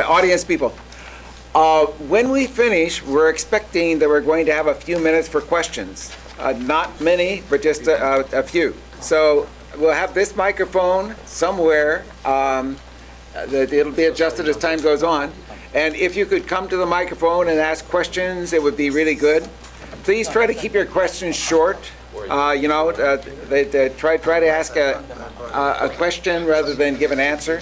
audience people. When we finish, we're expecting that we're going to have a few minutes for questions. Not many, but just a few. So we'll have this microphone somewhere. It'll be adjusted as time goes on. And if you could come to the microphone and ask questions, it would be really good. Please try to keep your questions short. Try to ask a question rather than give an answer.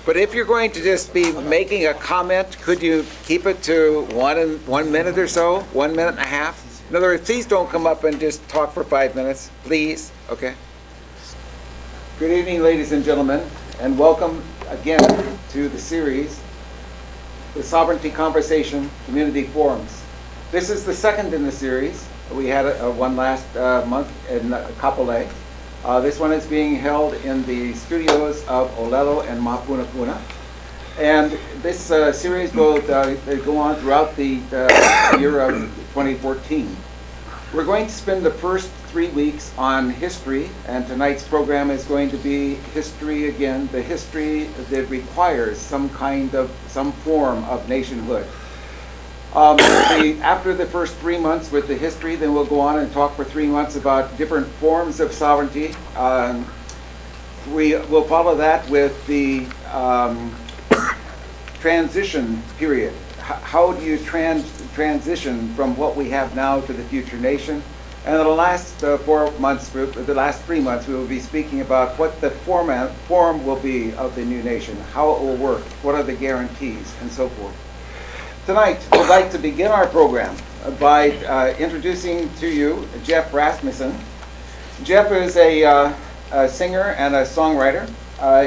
But if you're going to just be making a comment, could you keep it to 1 minute or so, 1 minute and a half? In other words, please don't come up and just talk for 5 minutes, please. Okay. Good evening, ladies and gentlemen, and welcome again to the series, the Sovereignty Conversation Community Forums. This is the second in the series. We had one last month in Kapolei. This one is being held in the studios of Olelo and Mapunapuna. And this series will go on throughout the year of 2014. We're going to spend the first 3 weeks on history, and tonight's program is going to be history again, the history that requires some form of nationhood. After the first 3 months with the history, then we'll go on and talk for 3 months about different forms of sovereignty. We will follow that with the transition period. How do you transition from what we have now to the future nation? And in the last 4 months, the last 3 months, we will be speaking about what the form will be of the new nation, how it will work, what are the guarantees, and so forth. Tonight, we'd like to begin our program by introducing to you Jeff Rasmussen. Jeff is a singer and a songwriter.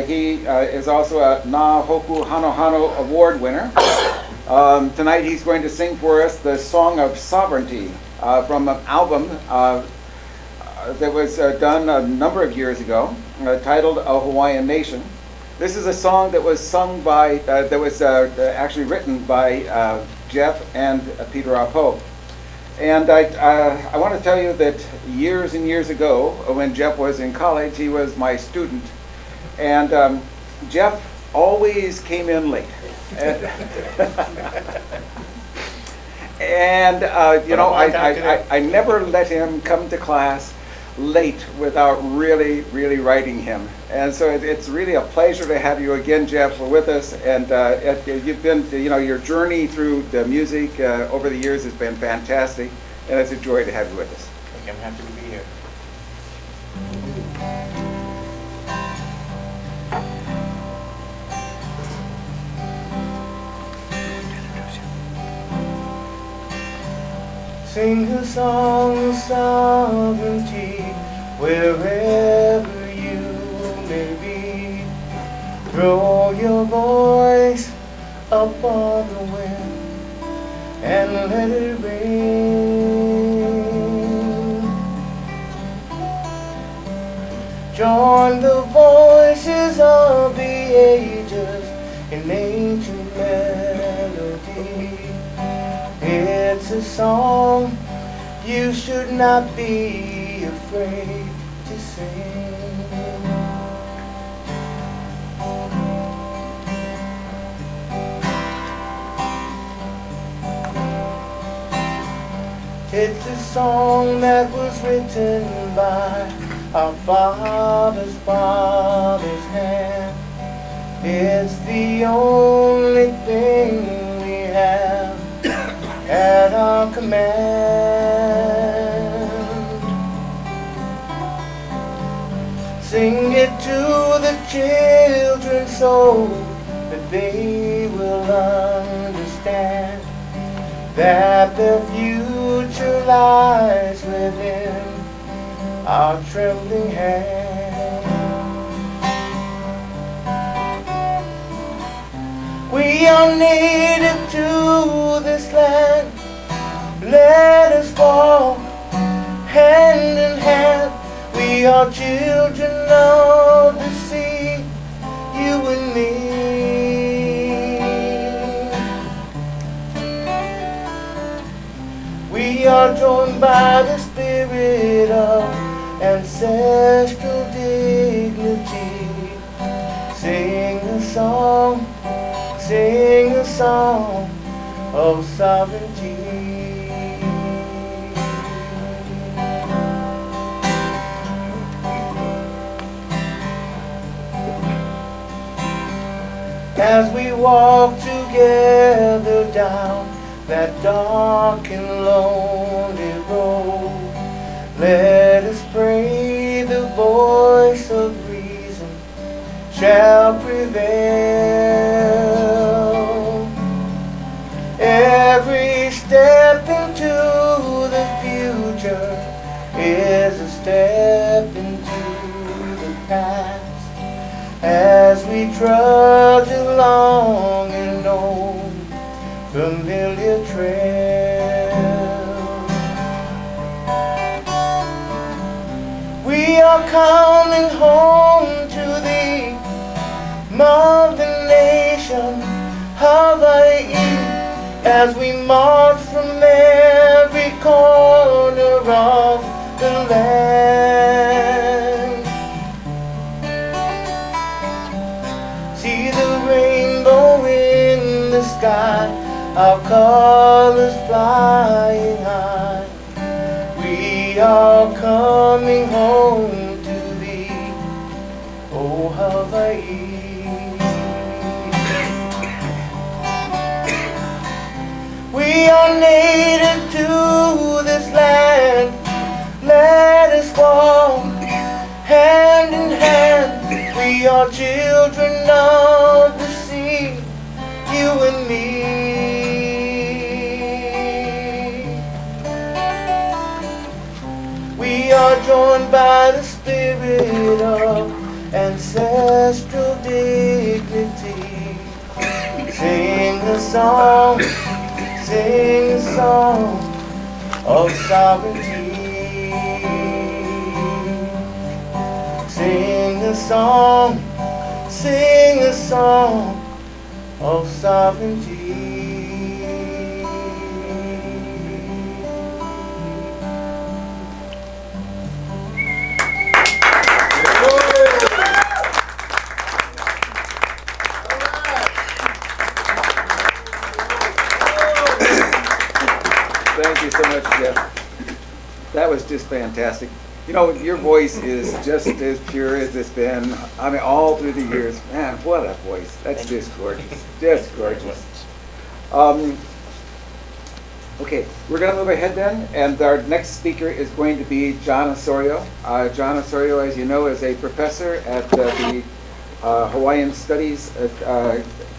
He is also a Na Hoku Hano Hano Award winner. Tonight he's going to sing for us the Song of Sovereignty from an album that was done a number of years ago, titled A Hawaiian Nation. This is a song that was sung by, actually written by Jeff and Peter Apo. And I want to tell you that years and years ago, when Jeff was in college, he was my student. And Jeff always came in late. And I never let him come to class late without really writing him. And so it's really a pleasure to have you again, Jeff, with us. And you've been, your journey through the music over the years has been fantastic, and it's a joy to have you with us. I'm happy to be here. Sing a song of sovereignty wherever you may be. Throw your voice up on the wind and let it rain. Join the voices of the ages in ancient melody. It's a song you should not be afraid to sing. It's a song that was written by our father's hand. It's the only thing we have at our command. Sing it to the children so that they will understand that their future lies within our trembling hand. We are native to this land. Let us walk hand in hand. We are children of the sea, you and me. We are joined by the spirit of ancestral dignity. Sing a song, sing song of sovereignty. As we walk together down that dark and lonely road, let us pray the voice of reason shall prevail. Every step into the future is a step into the past, as we trudge along an old familiar trail. We are coming home to thee, Mother Nation, Hawaii, as we march from every corner of the land. See the rainbow in the sky, our colors flying high. We are coming home to thee, oh Hawaii. We are native to this land. Let us walk hand in hand. We are children of the sea, you and me. We are joined by the spirit of ancestral dignity. Sing a song, sing a song of sovereignty. Sing a song of sovereignty. Thank you so much, Jeff. That was just fantastic. You know, your voice is just as pure as it's been, I mean, all through the years. Man, what a voice. That's just gorgeous. Just gorgeous. Okay, we're going to move ahead then, and our next speaker is going to be John Osorio. John Osorio, as you know, is a professor at the Hawaiian Studies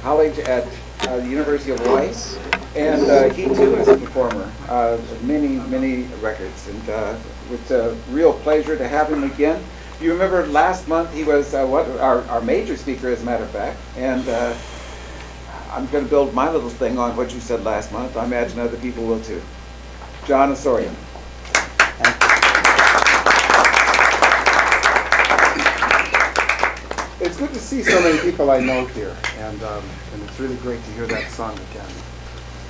College at the University of Hawaii. And he too is a performer, many records, and it's a real pleasure to have him again. You remember last month he was our major speaker, as a matter of fact, and I'm going to build my little thing on what you said last month. I imagine other people will too. John Osorio. It's good to see so many people I know here, and it's really great to hear that song again.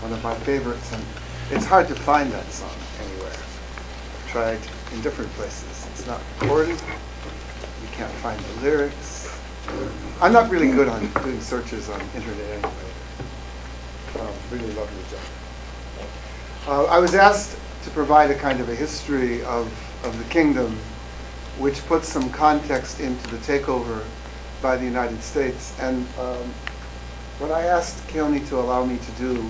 One of my favorites, and it's hard to find that song anywhere. I've tried in different places. It's not recorded. You can't find the lyrics. I'm not really good on doing searches on internet anyway. Really lovely job. I was asked to provide a kind of a history of the kingdom, which puts some context into the takeover by the United States. And what I asked Keone to allow me to do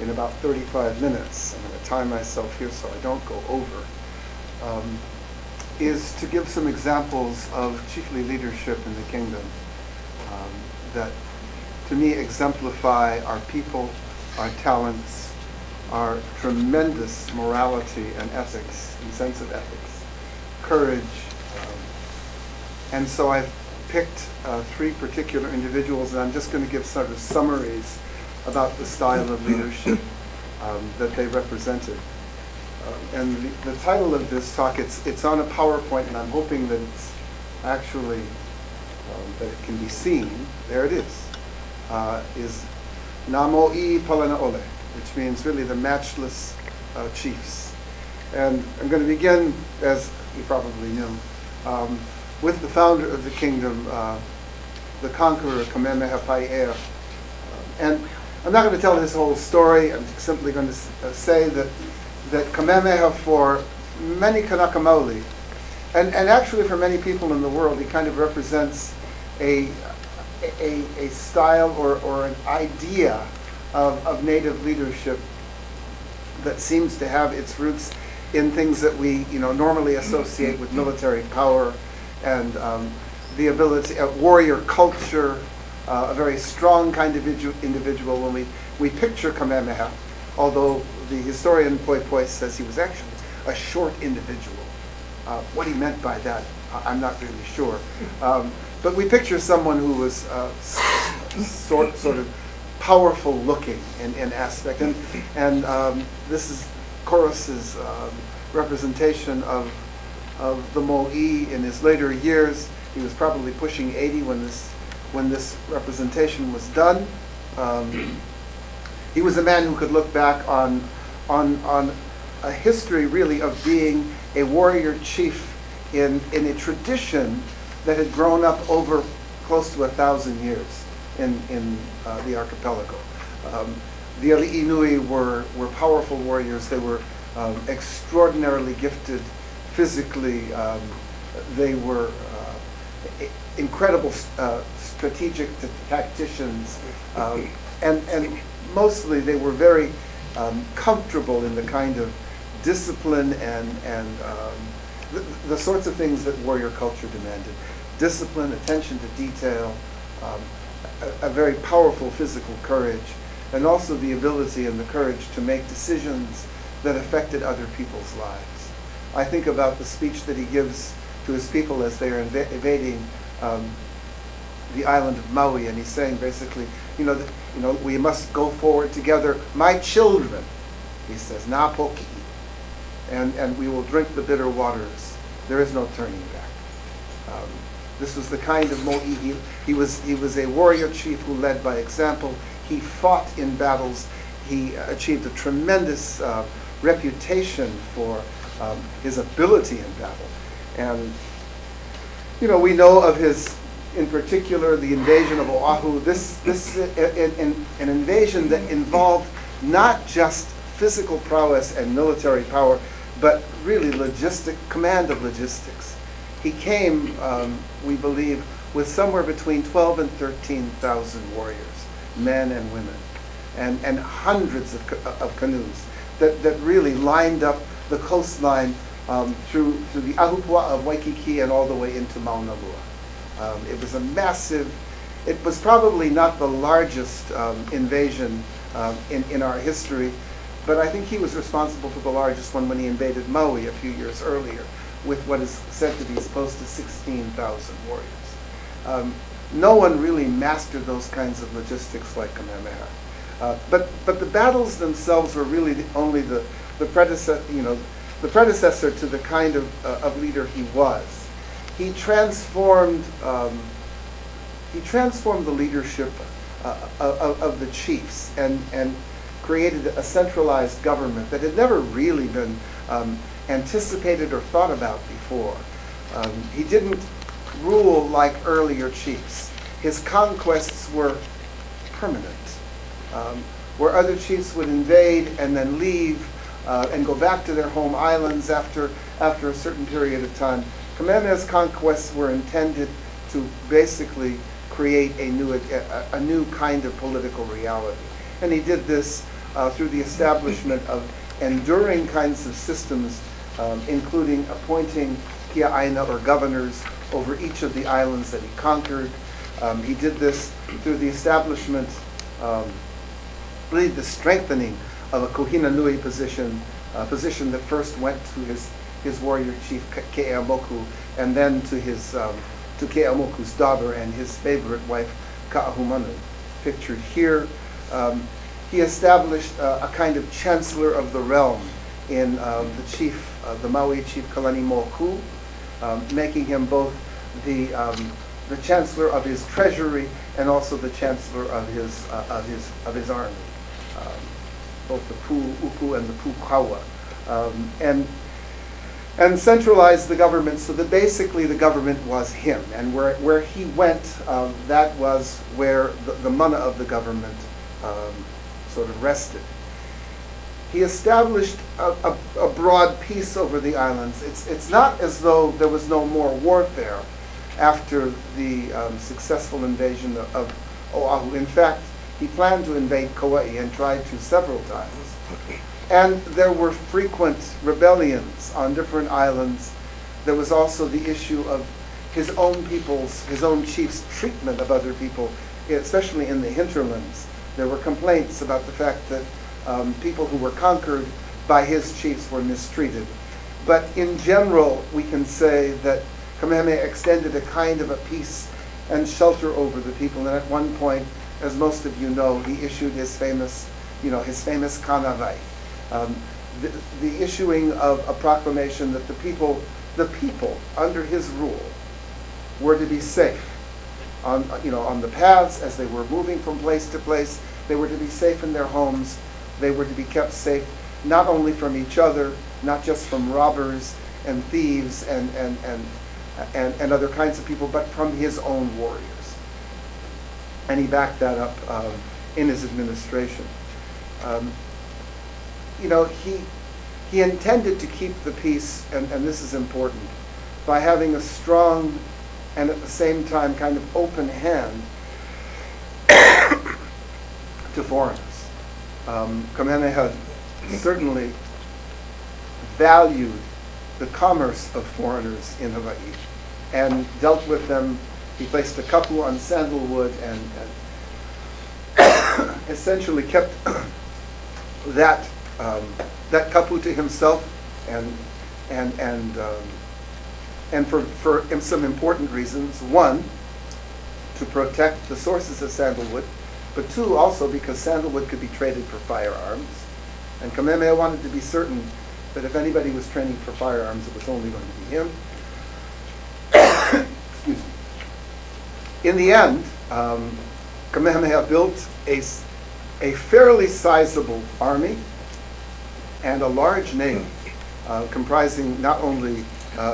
in about 35 minutes, I'm going to time myself here so I don't go over, is to give some examples of chiefly leadership in the kingdom that to me exemplify our people, our talents, our tremendous morality and ethics, and sense of ethics, courage. And so I've picked 3 particular individuals, and I'm just going to give sort of summaries about the style of leadership that they represented. And the title of this talk, it's on a PowerPoint, and I'm hoping that it's actually, that it can be seen. There it is Namo'i Palanaole, which means really the matchless chiefs. And I'm going to begin, as you probably knew, with the founder of the kingdom, the conqueror, Kamehameha Pae'ea. And I'm not going to tell his whole story. I'm simply going to say that Kamehameha, for many Kanaka Maoli, and actually for many people in the world, he kind of represents a style or an idea of native leadership that seems to have its roots in things that we normally associate with military power and the ability of warrior culture, a very strong kind of individual. When we picture Kamehameha, although the historian Poi Poi says he was actually a short individual. What he meant by that, I'm not really sure. But we picture someone who was sort of powerful looking in aspect. And this is Chorus's representation of the Mo'i in his later years. He was probably pushing 80 when this representation was done. He was a man who could look back on a history really of being a warrior chief in a tradition that had grown up over close to 1,000 years in the archipelago. The Ali'i Nui were powerful warriors. They were extraordinarily gifted physically. They were incredible strategic tacticians, and mostly they were very comfortable in the kind of discipline and the sorts of things that warrior culture demanded. Discipline, attention to detail, a very powerful physical courage, and also the ability and the courage to make decisions that affected other people's lives. I think about the speech that he gives to his people as they are invading the island of Maui, and he's saying basically, we must go forward together. My children, he says, na poki, and we will drink the bitter waters. There is no turning back. This was the kind of Mo'i. He was a warrior chief who led by example. He fought in battles. He achieved a tremendous reputation for his ability in battle. And we know of his, in particular, the invasion of Oahu. This an invasion that involved not just physical prowess and military power, but really command of logistics. He came, we believe, with somewhere between 12 and 13,000 warriors, men and women, and hundreds of canoes that really lined up the coastline through the Ahupua of Waikiki and all the way into Mauna Lua. It was a massive, it was probably not the largest invasion in our history, but I think he was responsible for the largest one when he invaded Maui a few years earlier, with what is said to be close to 16,000 warriors. No one really mastered those kinds of logistics like Kamehameha. But the battles themselves were really only the predecessor to the kind of leader he was. He transformed the leadership of the chiefs and created a centralized government that had never really been anticipated or thought about before. He didn't rule like earlier chiefs. His conquests were permanent. Where other chiefs would invade and then leave and go back to their home islands after a certain period of time, Kamehameha's conquests were intended to basically create a new kind of political reality. And he did this through the establishment of enduring kinds of systems, including appointing kia'aina, or governors, over each of the islands that he conquered. He did this through the establishment, really the strengthening of a Kohina Nui position, a position that first went to his warrior chief Ke'eaumoku, and then to Ke'eaumoku's daughter and his favorite wife Ka'ahumanu, pictured here. He established a kind of chancellor of the realm in the Maui chief Kalani Moku, making him both the chancellor of his treasury and also the chancellor of his army, both the Pu Uku and the Pu Kawa, and centralized the government so that basically the government was him, and where he went, that was where the mana of the government sort of rested. He established a broad peace over the islands. It's not as though there was no more warfare after the successful invasion of Oahu. In fact, he planned to invade Kauai and tried to several times. And there were frequent rebellions on different islands. There was also the issue of his own people's, his own chiefs' treatment of other people, especially in the hinterlands. There were complaints about the fact that people who were conquered by his chiefs were mistreated. But in general, we can say that Kamehameha extended a kind of a peace and shelter over the people. And at one point, as most of you know, he issued his famous kanawai, the issuing of a proclamation that the people under his rule were to be safe on the paths as they were moving from place to place. They were to be safe in their homes. They were to be kept safe not only from each other, not just from robbers and thieves and other kinds of people, but from his own warriors. And he backed that up in his administration. He intended to keep the peace, and this is important, by having a strong and at the same time kind of open hand to foreigners. Kamehameha certainly valued the commerce of foreigners in Hawaii and dealt with them. He placed a kapu on sandalwood and essentially kept that kapu to himself and for some important reasons. One, to protect the sources of sandalwood, but two, also because sandalwood could be traded for firearms. And Kamehameha wanted to be certain that if anybody was training for firearms, it was only going to be him. Excuse me. In the end, Kamehameha built a fairly sizable army and a large navy, comprising not only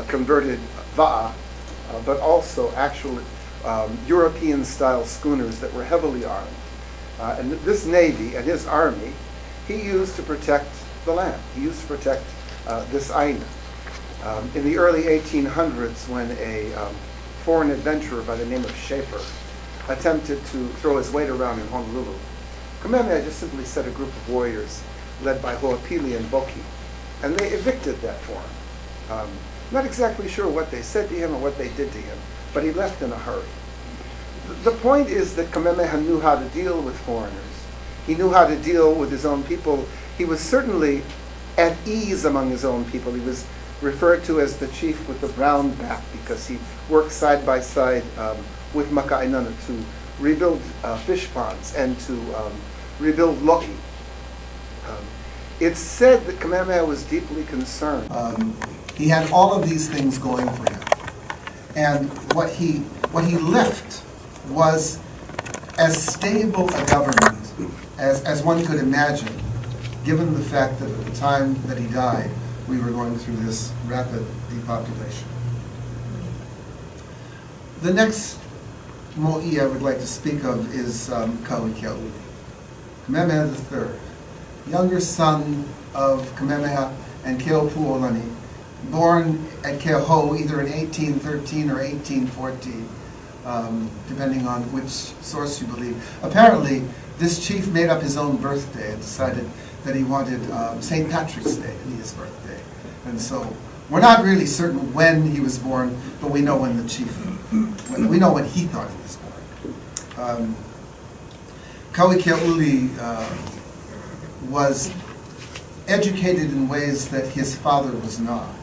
converted va'a, but also actual European-style schooners that were heavily armed. And this navy and his army, he used to protect the land. He used to protect this aina. In the early 1800s, when a foreign adventurer by the name of Schaefer attempted to throw his weight around in Honolulu, Kamehameha just simply set a group of warriors led by Ho'opili and Boki, and they evicted that foreign. Not exactly sure what they said to him or what they did to him, but he left in a hurry. The point is that Kamehameha knew how to deal with foreigners. He knew how to deal with his own people. He was certainly at ease among his own people. He was referred to as the chief with the brown back because he worked side by side with Maka'ainana to rebuild fish ponds and to rebuild lo'i. It's said that Kamehameha was deeply concerned. He had all of these things going for him. And what he left was as stable a government as one could imagine, given the fact that at the time that he died, we were going through this rapid depopulation. The next mo'i I would like to speak of is Kauikeaui, Kamehameha III, younger son of Kamehameha and Keopuolani, born at Keohou either in 1813 or 1814, depending on which source you believe. Apparently, this chief made up his own birthday and decided that he wanted St. Patrick's Day to be his birthday. And so we're not really certain when he was born, but we know when the chief, we know when he thought he was born. Kauikeaui was educated in ways that his father was not.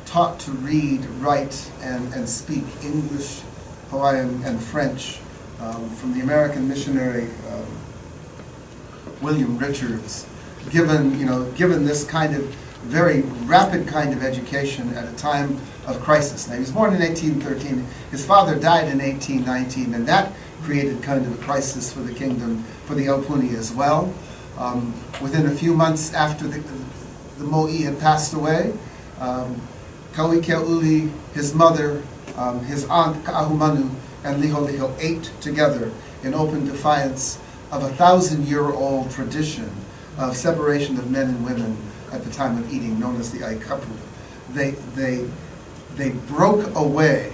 Taught to read, write, and speak English, Hawaiian, and French from the American missionary William Richards. Given this kind of very rapid kind of education at a time of crisis. Now, he was born in 1813. His father died in 1819, and that created kind of a crisis for the kingdom, for the Aupuni as well. Within a few months after the mo'i had passed away, Kauikeaui, his mother, his aunt Ka'ahumanu, and Liholiho ate together in open defiance of a 1,000-year-old tradition of separation of men and women at the time of eating, known as the Aikapu. They broke away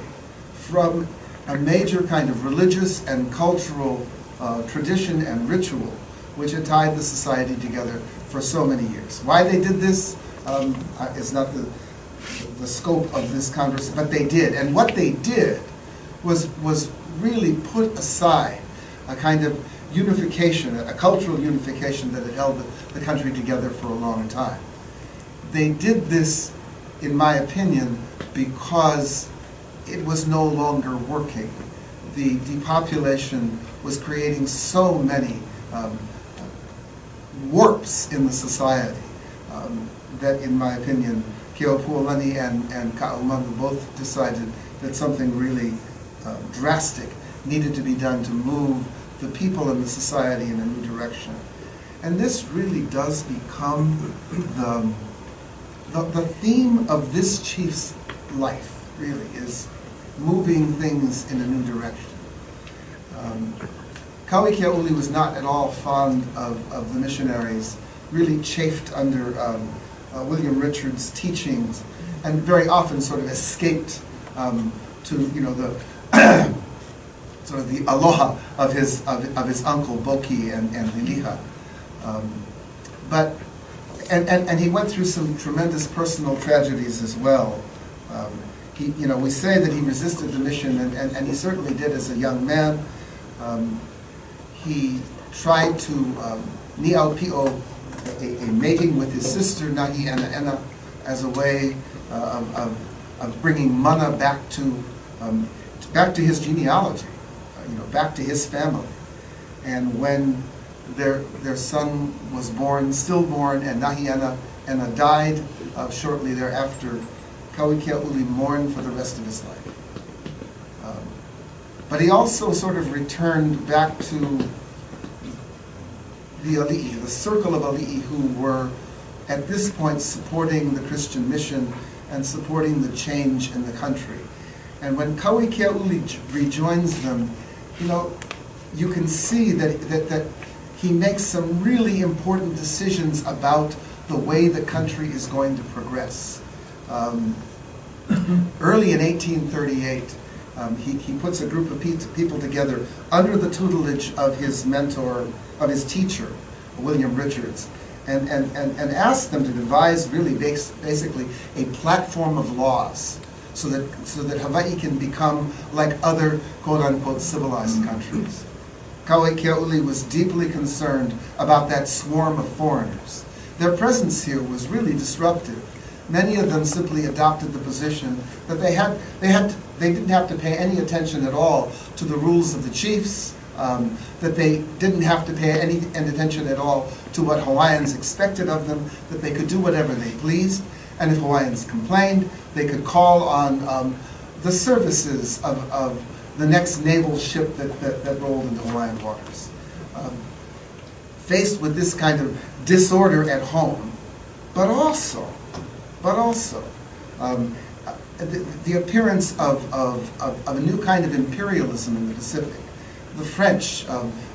from a major kind of religious and cultural tradition and ritual which had tied the society together for so many years. Why they did this is not the scope of this conversation, but they did. And what they did was really put aside a kind of unification, a cultural unification that had held the country together for a long time. They did this, in my opinion, because it was no longer working. The depopulation was creating so many warps in the society that, in my opinion, Keopuolani and Ka'aumalu both decided that something really drastic needed to be done to move the people and the society in a new direction. And this really does become the theme of this chief's life, really, is moving things in a new direction. Kauikeauli was not at all fond of the missionaries, really chafed under William Richard's teachings, and very often sort of escaped to the sort of the aloha of his uncle Boki and Liliha. And he went through some tremendous personal tragedies as well. We say that he resisted the mission, and he certainly did as a young man. He tried to ni'aupio a mating with his sister Nahi Ena as a way of bringing mana back to his genealogy, back to his family. And when their son was born, stillborn, and Nahi Ena died shortly thereafter, Kauikeauli mourned for the rest of his life. But he also sort of returned back to the ali'i, the circle of ali'i who were at this point supporting the Christian mission and supporting the change in the country. And when Kauikeauli rejoins them, you can see that he makes some really important decisions about the way the country is going to progress. Early in 1838, he puts a group of people together under the tutelage of his mentor, of his teacher, William Richards, and asks them to devise really basically a platform of laws so that Hawaii can become like other quote-unquote civilized countries. Kauikeauli was deeply concerned about that swarm of foreigners. Their presence here was really disruptive. Many of them simply adopted the position that they didn't have to pay any attention at all to the rules of the chiefs, that they didn't have to pay any attention at all to what Hawaiians expected of them, that they could do whatever they pleased, and if Hawaiians complained, they could call on the services of the next naval ship that rolled into Hawaiian waters. Faced with this kind of disorder at home, but also the appearance of a new kind of imperialism in the Pacific. The French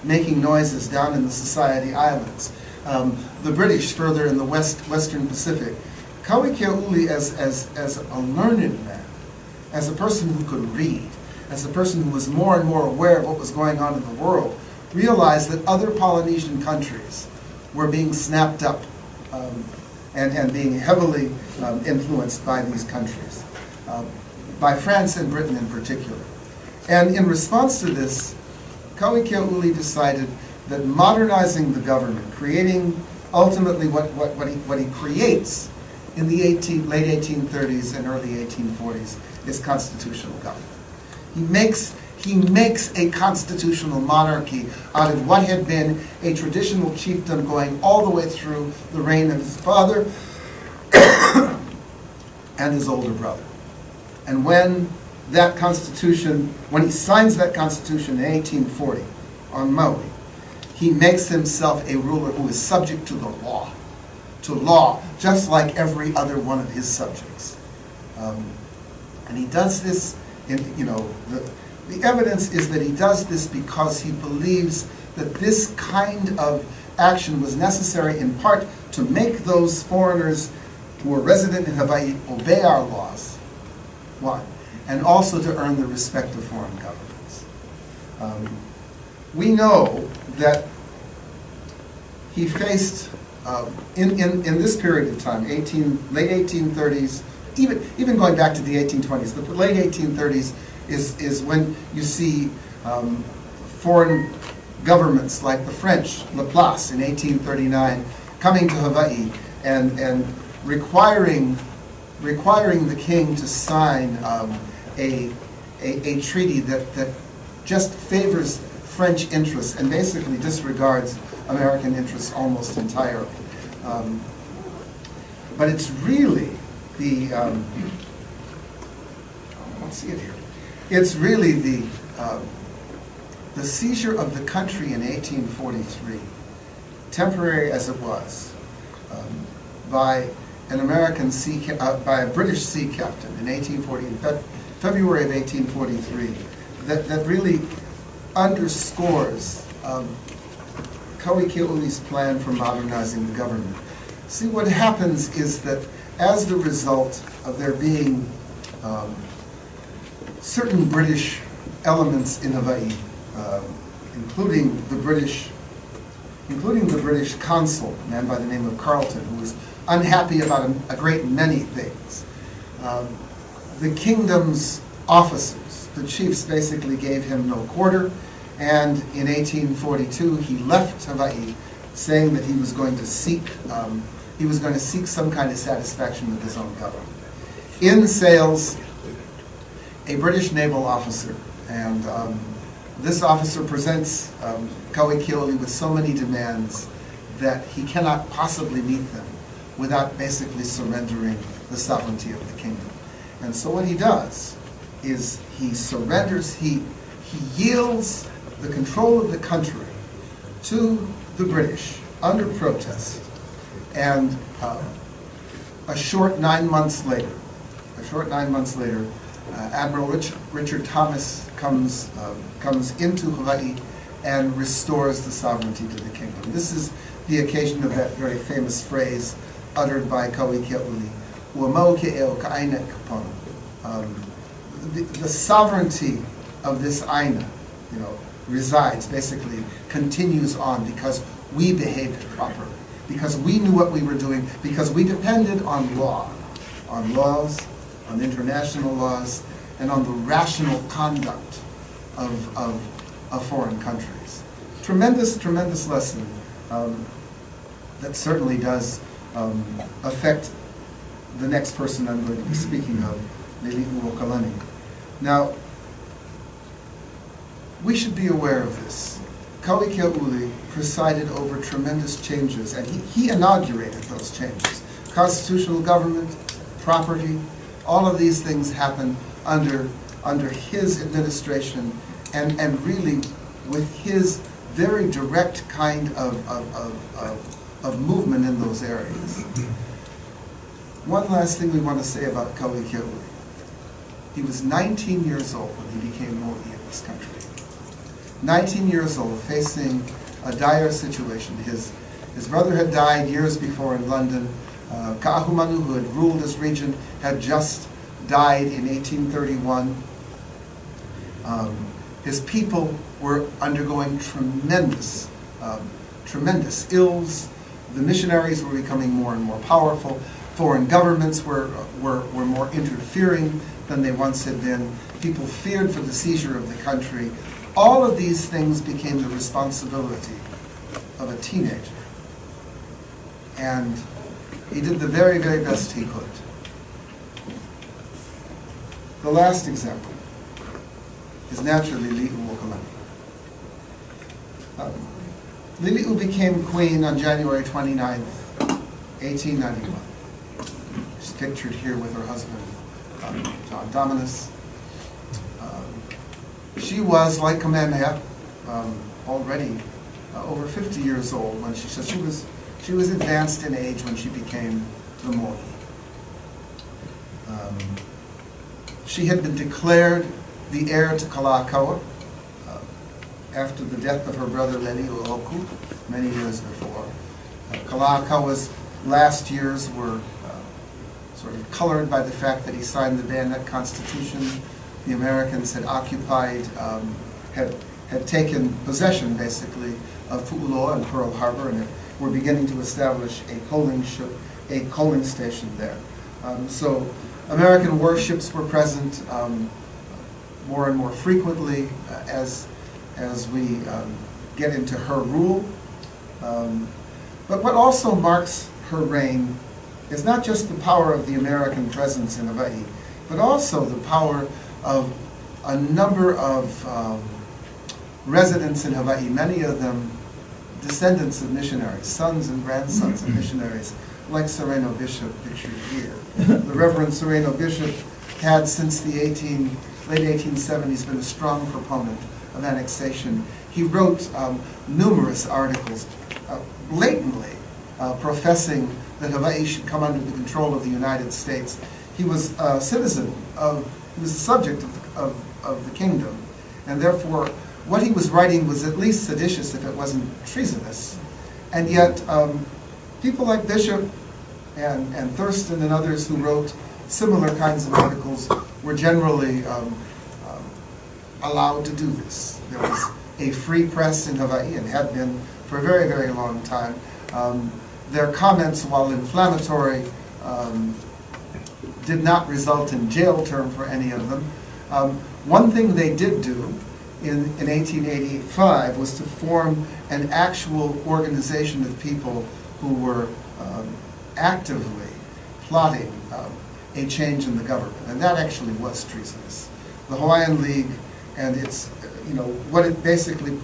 making noises down in the Society Islands, the British further in the Western Pacific. Kauikeauli as a learned man, as a person who could read, as a person who was more and more aware of what was going on in the world, realized that other Polynesian countries were being snapped up and being heavily influenced by these countries, by France and Britain in particular. And in response to this, Kauikeauli decided that modernizing the government, creating ultimately what he creates in the late 1830s and early 1840s is constitutional government. He makes a constitutional monarchy out of what had been a traditional chiefdom going all the way through the reign of his father and his older brother. And when he signs that constitution in 1840 on Maui, he makes himself a ruler who is subject to the law, just like every other one of his subjects. And he does this the evidence is that he does this because he believes that this kind of action was necessary in part to make those foreigners who were resident in Hawaii obey our laws, one, and also to earn the respect of foreign governments. We know that he faced, in this period of time, late 1830s, even going back to the 1820s, the late 1830s is when you see foreign governments like the French, Laplace in 1839, coming to Hawaii and requiring the king to sign a treaty that just favors French interests and basically disregards American interests almost entirely. But it's really let's see it here. It's really the seizure of the country in 1843, temporary as it was, by by a British sea captain in 1840, February of 1843, that really underscores Kauike'uli's plan for modernizing the government. See, what happens is that as the result of there being certain British elements in Hawaii, including the British consul, a man by the name of Carleton, who was unhappy about a great many things. The kingdom's officers, the chiefs, basically gave him no quarter, and in 1842 he left Hawaii, saying that he was going to seek some kind of satisfaction with his own government. In sails a British naval officer, and this officer presents Kauike'uli with so many demands that he cannot possibly meet them without basically surrendering the sovereignty of the kingdom. And so what he does is he surrenders, he yields the control of the country to the British under protest. And a short 9 months later, Admiral Richard Thomas comes into Hawaii and restores the sovereignty to the kingdom. This is the occasion of that very famous phrase uttered by Kauike'uli, "Ua mau ke eo ka aina kapona." The sovereignty of this aina, resides, basically continues on because we behaved properly, because we knew what we were doing, because we depended on laws, on international laws, and on the rational conduct of foreign countries. Tremendous lesson that certainly does affect the next person I'm going to be speaking of, Lili'uokalani. Now, we should be aware of this. Kauike'uli presided over tremendous changes, and he inaugurated those changes. Constitutional government, property, all of these things happened under his administration, and really with his very direct kind of movement in those areas. One last thing we want to say about Kauike'uli. He was 19 years old when he became mo'i of this country. 19 years old, facing a dire situation. His brother had died years before in London. Ka'ahumanu, who had ruled this region, had just died in 1831. His people were undergoing tremendous ills. The missionaries were becoming more and more powerful. Foreign governments were more interfering than they once had been. People feared for the seizure of the country. All of these things became the responsibility of a teenager. And he did the very, very best he could. The last example is naturally Lili'uokalani. Lili'u became queen on January 29th, 1891. She's pictured here with her husband, John Dominus. She was, like Kamehameha, already over 50 years old when she was advanced in age when she became the mo'i. She had been declared the heir to Kalakaua. after the death of her brother Leli'uoku many years before. Kalaka's last years were sort of colored by the fact that he signed the Bayonet Constitution. The Americans had occupied, had taken possession, basically, of Pu'uloa and Pearl Harbor, and were beginning to establish a coaling station there. So American warships were present more and more frequently as we get into her rule. But what also marks her reign is not just the power of the American presence in Hawaii, but also the power of a number of residents in Hawaii, many of them descendants of missionaries, sons and grandsons of missionaries, like Sereno Bishop pictured here. The Reverend Sereno Bishop had, since the late 1870s, been a strong proponent of annexation. He wrote numerous articles blatantly professing that Hawaii should come under the control of the United States. He was a citizen he was a subject of the kingdom, and therefore what he was writing was at least seditious if it wasn't treasonous. And yet people like Bishop and Thurston and others who wrote similar kinds of articles were generally allowed to do this. There was a free press in Hawaii and had been for a very, very long time. Their comments, while inflammatory, did not result in jail term for any of them. One thing they did do in 1885 was to form an actual organization of people who were actively plotting a change in the government, and that actually was treasonous. The Hawaiian League and its, what it basically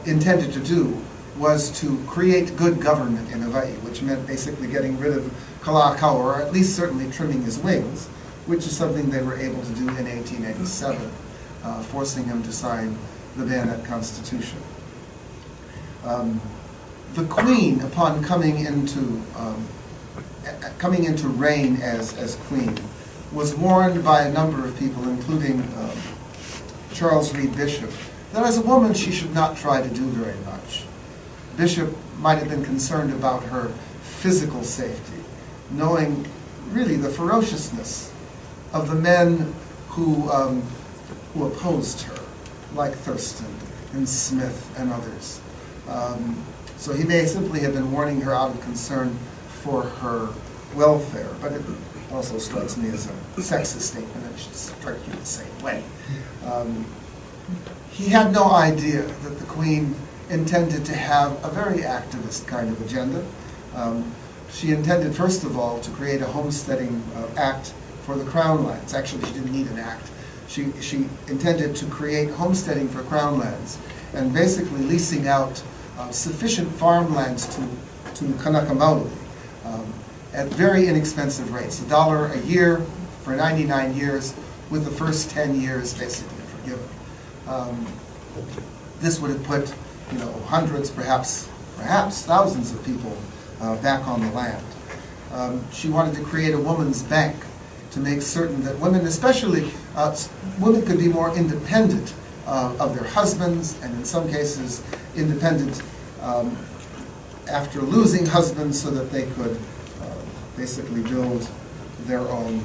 intended to do was to create good government in Hawaii, which meant basically getting rid of Kalakaua, or at least certainly trimming his wings, which is something they were able to do in 1887, forcing him to sign the Bayonet Constitution. The Queen, upon coming into reign as Queen, was warned by a number of people, including Charles Reed Bishop, that as a woman she should not try to do very much. Bishop might have been concerned about her physical safety, knowing really the ferociousness of the men who opposed her, like Thurston and Smith and others. So he may simply have been warning her out of concern for her welfare, but it also strikes me as a sexist statement, and it should strike you the same way. He had no idea that the Queen intended to have a very activist kind of agenda. She intended, first of all, to create a homesteading act for the Crown lands. Actually, she didn't need an act. She intended to create homesteading for Crown lands and basically leasing out sufficient farmlands to Kanaka Maoli at very inexpensive rates, $1 a year for 99 years, with the first 10 years basically forgiven. This would have put hundreds, perhaps thousands of people back on the land. She wanted to create a woman's bank to make certain that women, especially women, could be more independent of their husbands, and in some cases independent after losing husbands, so that they could basically build their own,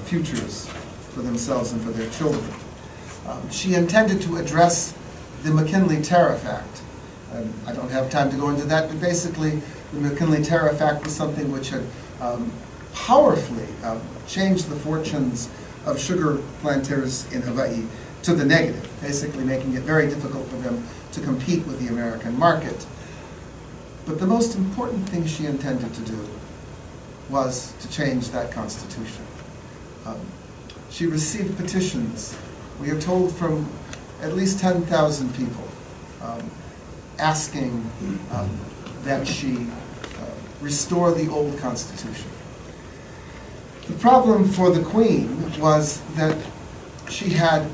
futures for themselves and for their children. She intended to address the McKinley Tariff Act. I don't have time to go into that, but basically the McKinley Tariff Act was something which had powerfully changed the fortunes of sugar planters in Hawaii to the negative, basically making it very difficult for them to compete with the American market. But the most important thing she intended to do was to change that constitution. She received petitions, we are told, from at least 10,000 people asking that she restore the old constitution. The problem for the Queen was that she had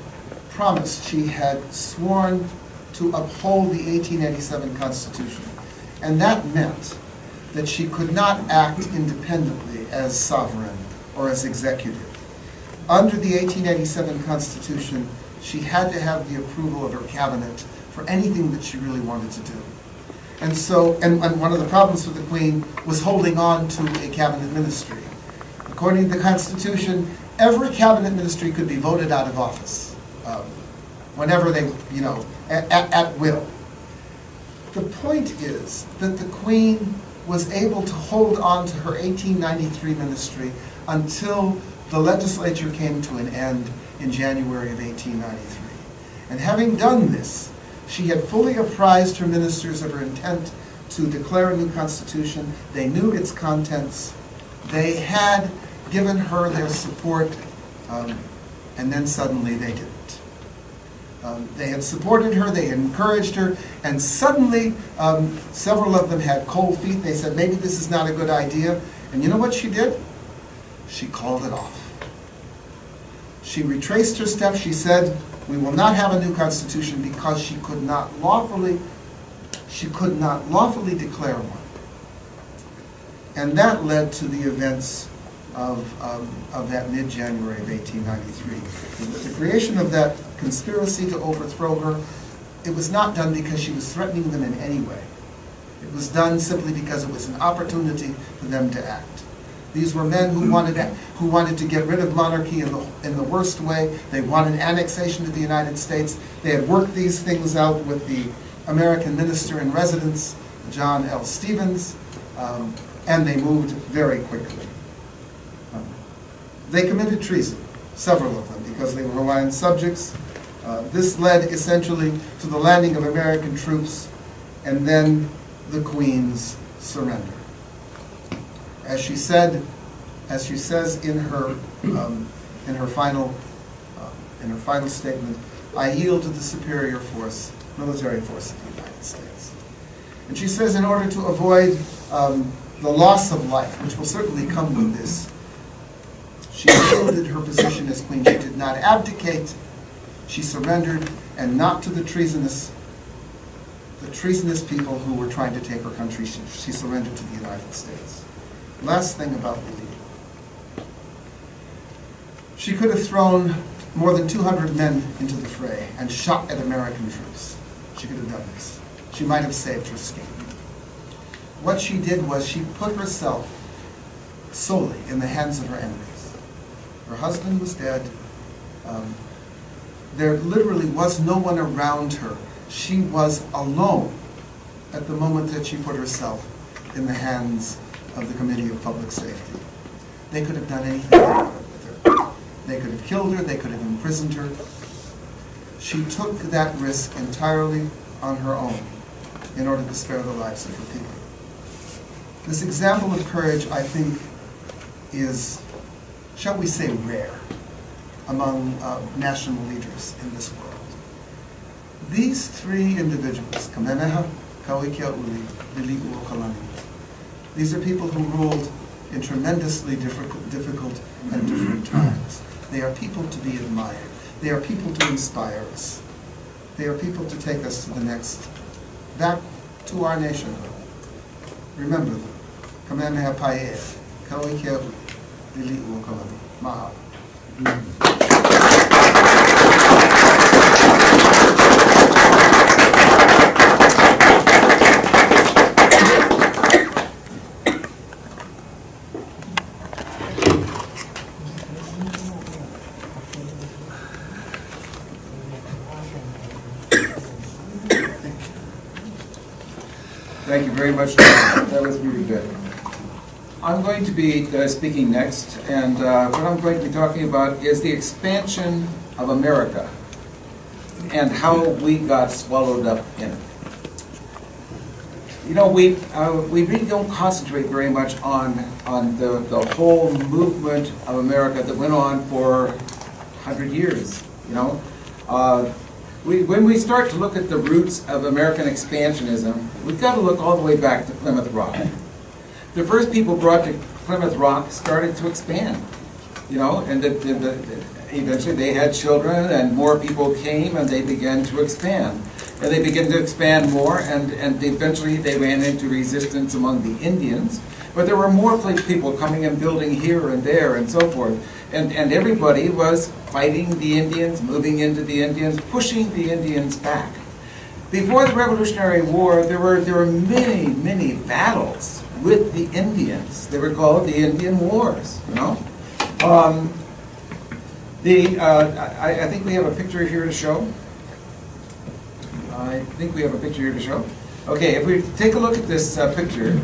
promised, she had sworn to uphold the 1887 Constitution, and that meant that she could not act independently as sovereign or as executive. Under the 1887 Constitution, she had to have the approval of her cabinet for anything that she really wanted to do. And so, and one of the problems for the Queen was holding on to a cabinet ministry. According to the Constitution, every cabinet ministry could be voted out of office whenever they, at will. The point is that the Queen was able to hold on to her 1893 ministry until the legislature came to an end in January of 1893. And having done this, she had fully apprised her ministers of her intent to declare a new constitution. They knew its contents. They had given her their support, and then suddenly they didn't. They had supported her, they had encouraged her, and suddenly several of them had cold feet. They said, maybe this is not a good idea. And you know what she did? She called it off. She retraced her steps. She said, we will not have a new constitution because she could not lawfully declare one. And that led to the events of that mid-January of 1893. The creation of that conspiracy to overthrow her, it was not done because she was threatening them in any way. It was done simply because it was an opportunity for them to act. These were men who wanted to get rid of monarchy in the worst way. They wanted annexation to the United States. They had worked these things out with the American minister in residence, John L. Stevens, and they moved very quickly. They committed treason, several of them, because they were Hawaiian subjects. This led essentially to the landing of American troops and then the Queen's surrender. As she says in her final statement, I yield to the superior force, military force of the United States. And she says in order to avoid the loss of life, which will certainly come with this, she shielded her position as queen. She did not abdicate. She surrendered, and not to the treasonous people who were trying to take her country. She surrendered to the United States. Last thing about Lili. She could have thrown more than 200 men into the fray and shot at American troops. She could have done this. She might have saved her skin. What she did was she put herself solely in the hands of her enemies. Her husband was dead. There literally was no one around her. She was alone at the moment that she put herself in the hands of the Committee of Public Safety. They could have done anything they wanted with her. They could have killed her, they could have imprisoned her. She took that risk entirely on her own in order to spare the lives of her people. This example of courage, I think, is, shall we say, rare among national leaders in this world. These three individuals, Kamehameha, Kauikeaʻuli, Liliuokalani, these are people who ruled in tremendously difficult and different times. They are people to be admired. They are people to inspire us. They are people to take us to the next, back to our nationhood. Remember them. Kamehameha Paea, Kauikeaʻuli, Liliuokalani. Mahalo. Thank you very much, John. That was really good. I'm going to be speaking next, and what I'm going to be talking about is the expansion of America and how we got swallowed up in it. You know, we really don't concentrate very much on the whole movement of America that went on for 100 years, you know. When we start to look at the roots of American expansionism, we've got to look all the way back to Plymouth Rock. The first people brought to Plymouth Rock started to expand, you know, and eventually they had children and more people came and they began to expand. And they began to expand more, and eventually they ran into resistance among the Indians. But there were more people coming and building here and there and so forth. And everybody was fighting the Indians, moving into the Indians, pushing the Indians back. Before the Revolutionary War, there were many, many battles with the Indians. They were called the Indian Wars, you know. I think we have a picture here to show. Okay, if we take a look at this picture,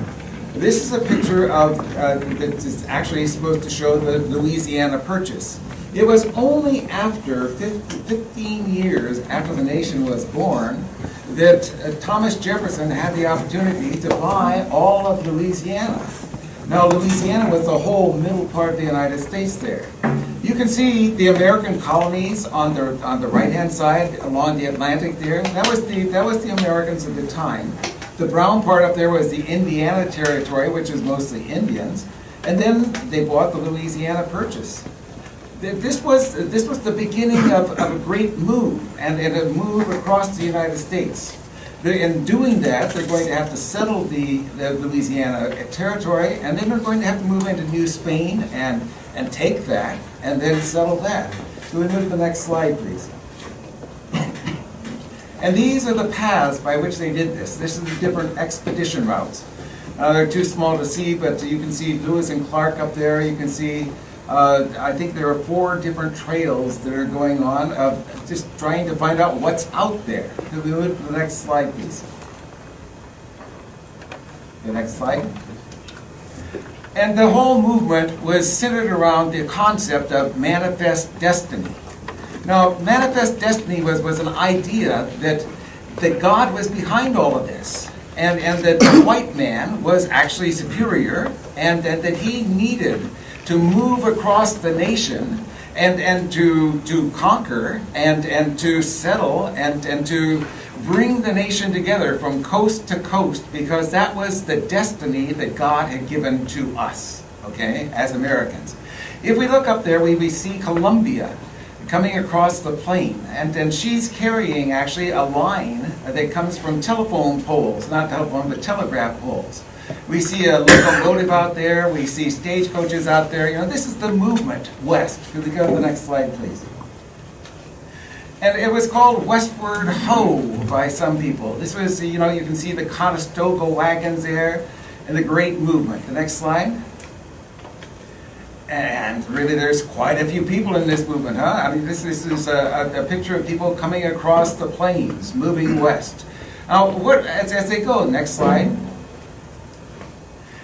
this is a picture of, that is actually supposed to show the Louisiana Purchase. It was only after 15 years after the nation was born that Thomas Jefferson had the opportunity to buy all of Louisiana. Now, Louisiana was the whole middle part of the United States there. You can see the American colonies on the right-hand side along the Atlantic there. That was the Americans at the time. The brown part up there was the Indiana Territory, which is mostly Indians. And then they bought the Louisiana Purchase. This was the beginning of a great move, and a move across the United States. In doing that, they're going to have to settle the Louisiana Territory, and then they're going to have to move into New Spain and take that, and then settle that. So we move to the next slide, please. And these are the paths by which they did this. This is the different expedition routes. They're too small to see, but you can see Lewis and Clark up there. You can see, I think there are 4 different trails that are going on of just trying to find out what's out there. So we move to the next slide, please. The next slide. And the whole movement was centered around the concept of manifest destiny. Now, manifest destiny was an idea that God was behind all of this, and that the white man was actually superior, and that he needed to move across the nation and to conquer and to settle and to bring the nation together from coast to coast, because that was the destiny that God had given to us, okay, as Americans. If we look up there, we see Columbia coming across the plain, and she's carrying actually a line that comes from telephone poles, not telephone, but telegraph poles. We see a locomotive out there, we see stagecoaches out there. You know, this is the movement west. Could we go to the next slide, please? And it was called Westward Ho by some people. This was, you know, you can see the Conestoga wagons there, and the great movement. The next slide. And really, there's quite a few people in this movement, huh? I mean, this is a picture of people coming across the plains, moving west. Now, as they go, next slide.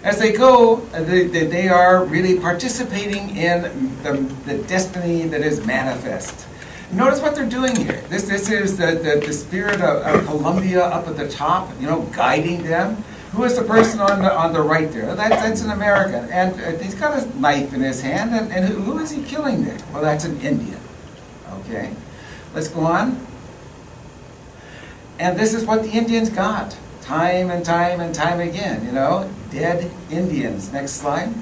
As they go, they are really participating in the destiny that is manifest. Notice what they're doing here. This is the spirit of Columbia up at the top, you know, guiding them. Who is the person on the right there? That's an American, and he's got a knife in his hand, and who is he killing there? Well, that's an Indian. Okay, let's go on. And this is what the Indians got, time and time and time again, you know, dead Indians. Next slide.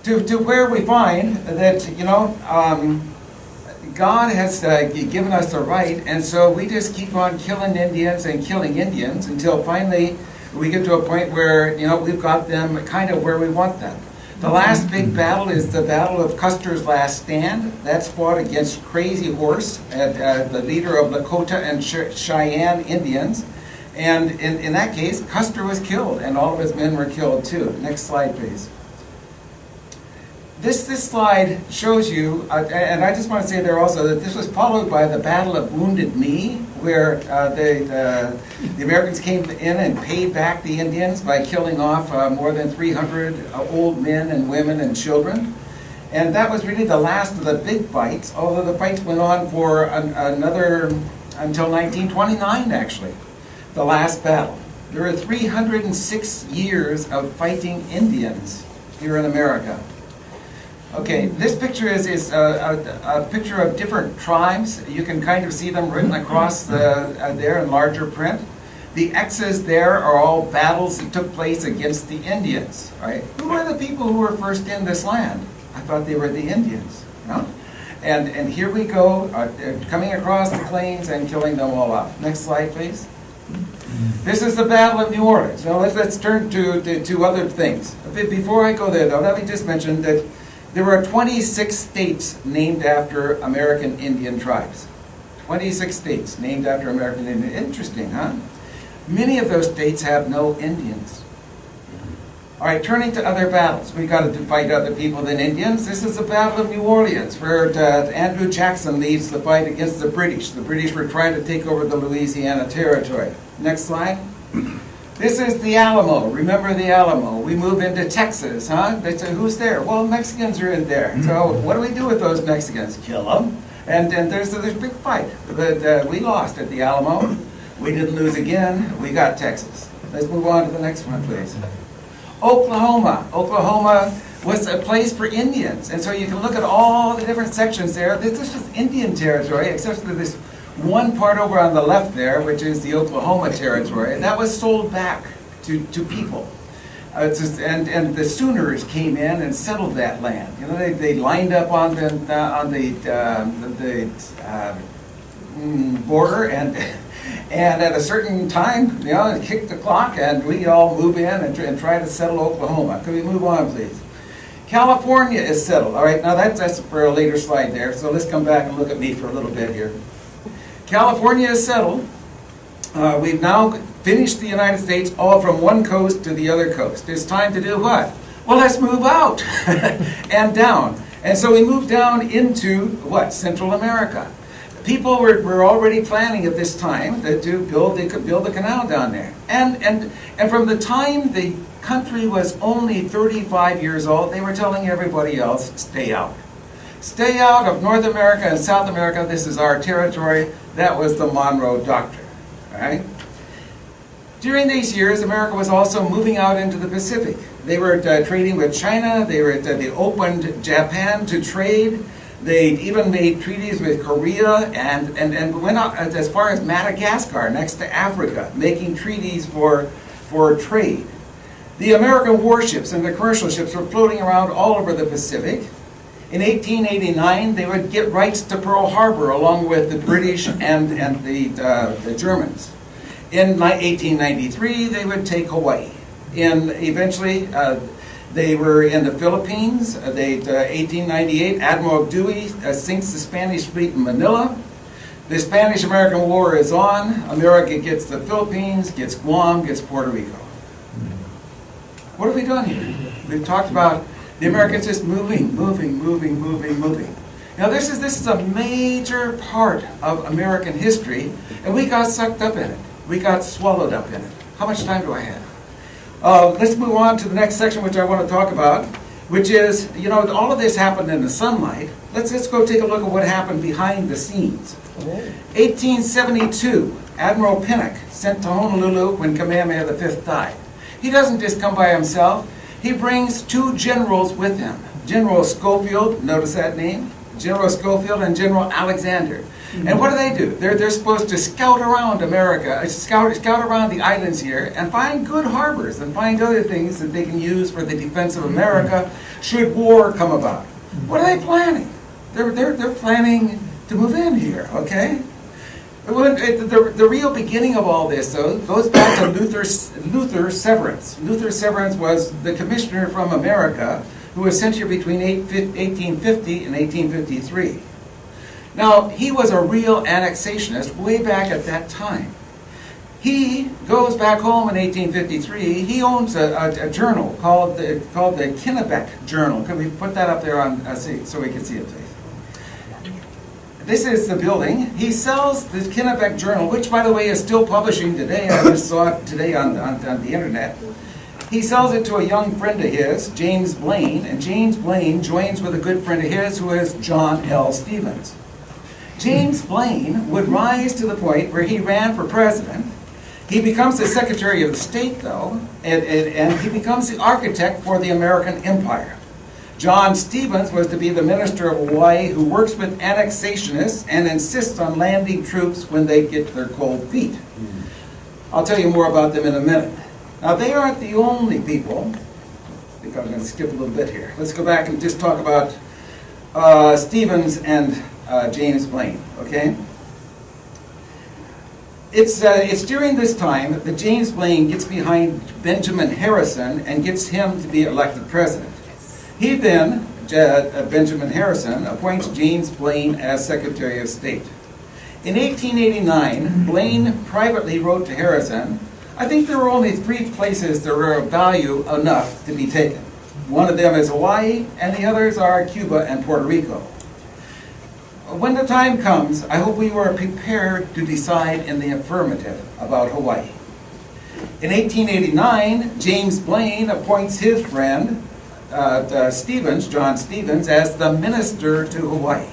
To where we find that, you know, God has given us the right, and so we just keep on killing Indians until finally we get to a point where, you know, we've got them kind of where we want them. The last big battle is the Battle of Custer's Last Stand. That's fought against Crazy Horse, the leader of Lakota and Cheyenne Indians. And in that case, Custer was killed, and all of his men were killed too. Next slide, please. This slide shows you, and I just want to say there also that this was followed by the Battle of Wounded Knee, where the Americans came in and paid back the Indians by killing off more than 300 old men and women and children. And that was really the last of the big fights, although the fights went on for another, until 1929 actually, the last battle. There were 306 years of fighting Indians here in America. Okay, this picture is a picture of different tribes. You can kind of see them written across there in larger print. The X's there are all battles that took place against the Indians, right? Who are the people who were first in this land? I thought they were the Indians, you know? And here we go, coming across the plains and killing them all off. Next slide, please. This is the Battle of New Orleans. Now let's turn to other things. Before I go there, though, let me just mention that There are 26 states named after American Indian tribes. 26 states named after American Indian. Interesting, huh? Many of those states have no Indians. All right, turning to other battles. We got to fight other people than Indians. This is the Battle of New Orleans, where Andrew Jackson leads the fight against the British. The British were trying to take over the Louisiana Territory. Next slide. This is the Alamo. Remember the Alamo. We move into Texas, huh? They say, who's there? Well, Mexicans are in there. So what do we do with those Mexicans? Kill them. And there's a big fight. But we lost at the Alamo. We didn't lose again. We got Texas. Let's move on to the next one, please. Oklahoma. Oklahoma was a place for Indians. And so you can look at all the different sections there. This was Indian territory, except for this one part over on the left there, which is the Oklahoma Territory. That was sold back to people. And the Sooners came in and settled that land. You know, they lined up on the border, and at a certain time, you know, they kicked the clock, and we all move in and try to settle Oklahoma. Can we move on, please? California is settled. All right, now that's for a later slide there. So let's come back and look at me for a little bit here. California is settled. We've now finished the United States all from one coast to the other coast. It's time to do what? Well, let's move out and down. And so we moved down into what? Central America. People were already planning at this time to build the canal down there. And from the time the country was only 35 years old, they were telling everybody else, stay out. Stay out of North America and South America. This is our territory. That was the Monroe Doctrine. All right? During these years, America was also moving out into the Pacific. They were trading with China. They opened Japan to trade. They even made treaties with Korea and went out as far as Madagascar, next to Africa, making treaties for trade. The American warships and the commercial ships were floating around all over the Pacific. In 1889, they would get rights to Pearl Harbor along with the British and the Germans. In 1893, they would take Hawaii. Eventually, they were in the Philippines. 1898, Admiral Dewey sinks the Spanish fleet in Manila. The Spanish-American War is on. America gets the Philippines, gets Guam, gets Puerto Rico. What have we done here? We've talked about the Americans just moving. Now this is a major part of American history, and we got sucked up in it. We got swallowed up in it. How much time do I have? Let's move on to the next section, which I want to talk about, which is, you know, all of this happened in the sunlight. Let's go take a look at what happened behind the scenes. 1872, Admiral Pinnock sent to Honolulu when Kamehameha V died. He doesn't just come by himself. He brings two generals with him. General Schofield, notice that name? General Schofield and General Alexander. And what do? They're supposed to scout around America, scout around the islands here, and find good harbors and find other things that they can use for the defense of America should war come about. What are they planning? They're planning to move in here, okay? The real beginning of all this, though, goes back to Luther Severance. Luther Severance was the commissioner from America who was sent here between 1850 and 1853. Now, he was a real annexationist way back at that time. He goes back home in 1853. He owns a journal called the Kennebec Journal. Could we put that up there on so we can see it, please? This is the building. He sells the Kennebec Journal, which, by the way, is still publishing today. I just saw it today on the internet. He sells it to a young friend of his, James Blaine, and James Blaine joins with a good friend of his who is John L. Stevens. James Blaine would rise to the point where he ran for president. He becomes the Secretary of the State, though, and he becomes the architect for the American Empire. John Stevens was to be the minister of Hawaii who works with annexationists and insists on landing troops when they get their cold feet. I'll tell you more about them in a minute. Now, they aren't the only people. I think I'm going to skip a little bit here. Let's go back and just talk about Stevens and James Blaine, okay? It's during this time that James Blaine gets behind Benjamin Harrison and gets him to be elected president. He then Benjamin Harrison appoints James Blaine as Secretary of State. In 1889, Blaine privately wrote to Harrison, "I think there are only 3 places that are of value enough to be taken. One of them is Hawaii, and the others are Cuba and Puerto Rico. When the time comes, I hope we are prepared to decide in the affirmative about Hawaii." In 1889, James Blaine appoints his friend, John Stevens, as the minister to Hawaii.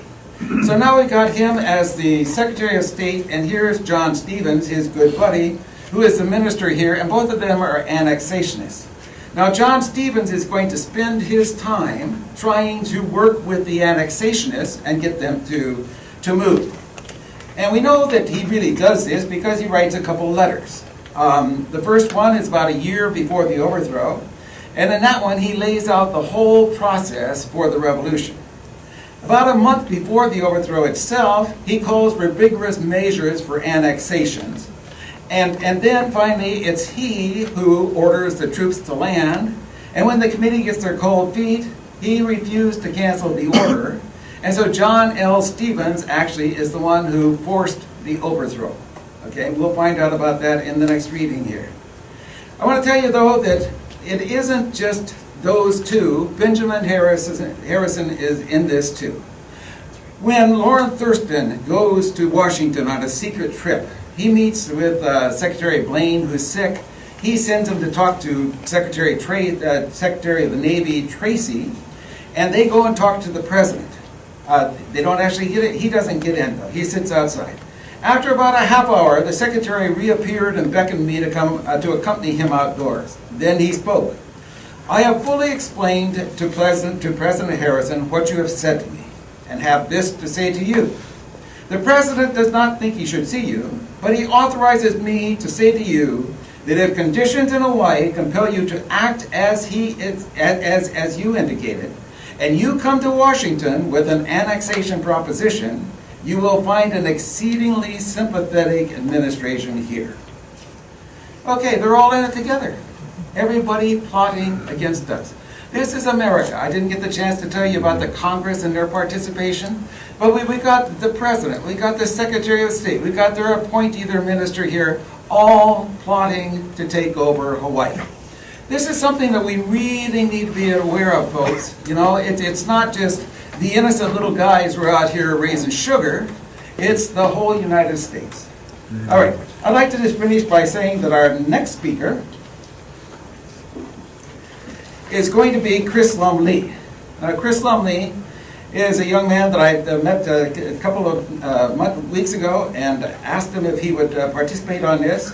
So now we got him as the Secretary of State, and here's John Stevens, his good buddy, who is the minister here, and both of them are annexationists. Now, John Stevens is going to spend his time trying to work with the annexationists and get them to move. And we know that he really does this because he writes a couple letters. The first one is about a year before the overthrow, and in that one he lays out the whole process for the revolution. About a month before the overthrow itself, he calls for vigorous measures for annexations. And then finally, it's he who orders the troops to land. And when the committee gets their cold feet, he refused to cancel the order. And so John L. Stevens actually is the one who forced the overthrow. Okay, we'll find out about that in the next reading here. I want to tell you, though, that it isn't just those two. Benjamin Harrison is in this too. When Lawrence Thurston goes to Washington on a secret trip, he meets with Secretary Blaine, who's sick. He sends him to talk to Secretary of the Navy, Tracy, and they go and talk to the president. They don't actually get it. He doesn't get in, though. He sits outside. After about a half hour, the secretary reappeared and beckoned me to come to accompany him outdoors. Then he spoke. "I have fully explained to President Harrison what you have said to me, and have this to say to you. The president does not think he should see you, but he authorizes me to say to you that if conditions in Hawaii compel you to act as you indicated, and you come to Washington with an annexation proposition, you will find an exceedingly sympathetic administration here." Okay, they're all in it together. Everybody plotting against us. This is America. I didn't get the chance to tell you about the Congress and their participation, but we got the president, we got the Secretary of State, we got their appointee, their minister here, all plotting to take over Hawaii. This is something that we really need to be aware of, folks. You know, it's not just the innocent little guys who are out here raising sugar. It's the whole United States. All right, I'd like to just finish by saying that our next speaker is going to be Chris Lumley. Chris Lumley is a young man that I met a couple of weeks ago and asked him if he would participate on this.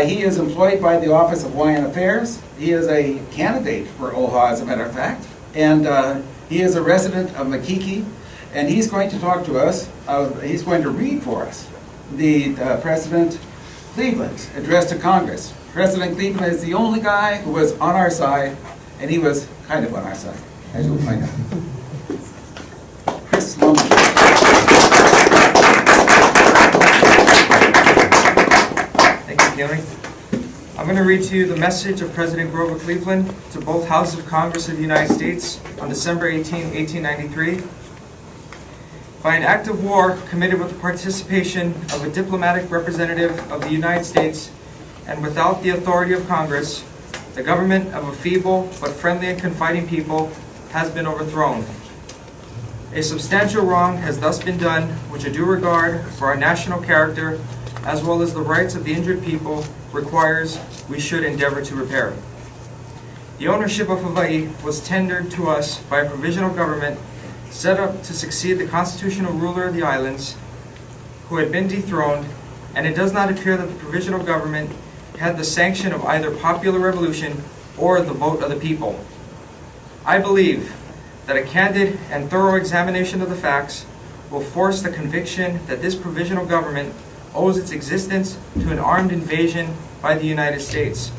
He is employed by the Office of Hawaiian Affairs. He is a candidate for OHA, as a matter of fact, and he is a resident of Makiki, and he's going to talk to us. He's going to read for us the President Cleveland's address to Congress. President Cleveland is the only guy who was on our side, and he was kind of on our side, as you'll find out. Chris Lumley. Thank you, Gary. I'm going to read to you the message of President Grover Cleveland to both houses of Congress of the United States on December 18, 1893. By an act of war committed with the participation of a diplomatic representative of the United States and without the authority of Congress, the government of a feeble but friendly and confiding people has been overthrown. A substantial wrong has thus been done, which a due regard for our national character, as well as the rights of the injured people, requires we should endeavor to repair. The ownership of Hawaii was tendered to us by a provisional government set up to succeed the constitutional ruler of the islands, who had been dethroned, and it does not appear that the provisional government had the sanction of either popular revolution or the vote of the people. I believe that a candid and thorough examination of the facts will force the conviction that this provisional government owes its existence to an armed invasion by the United States.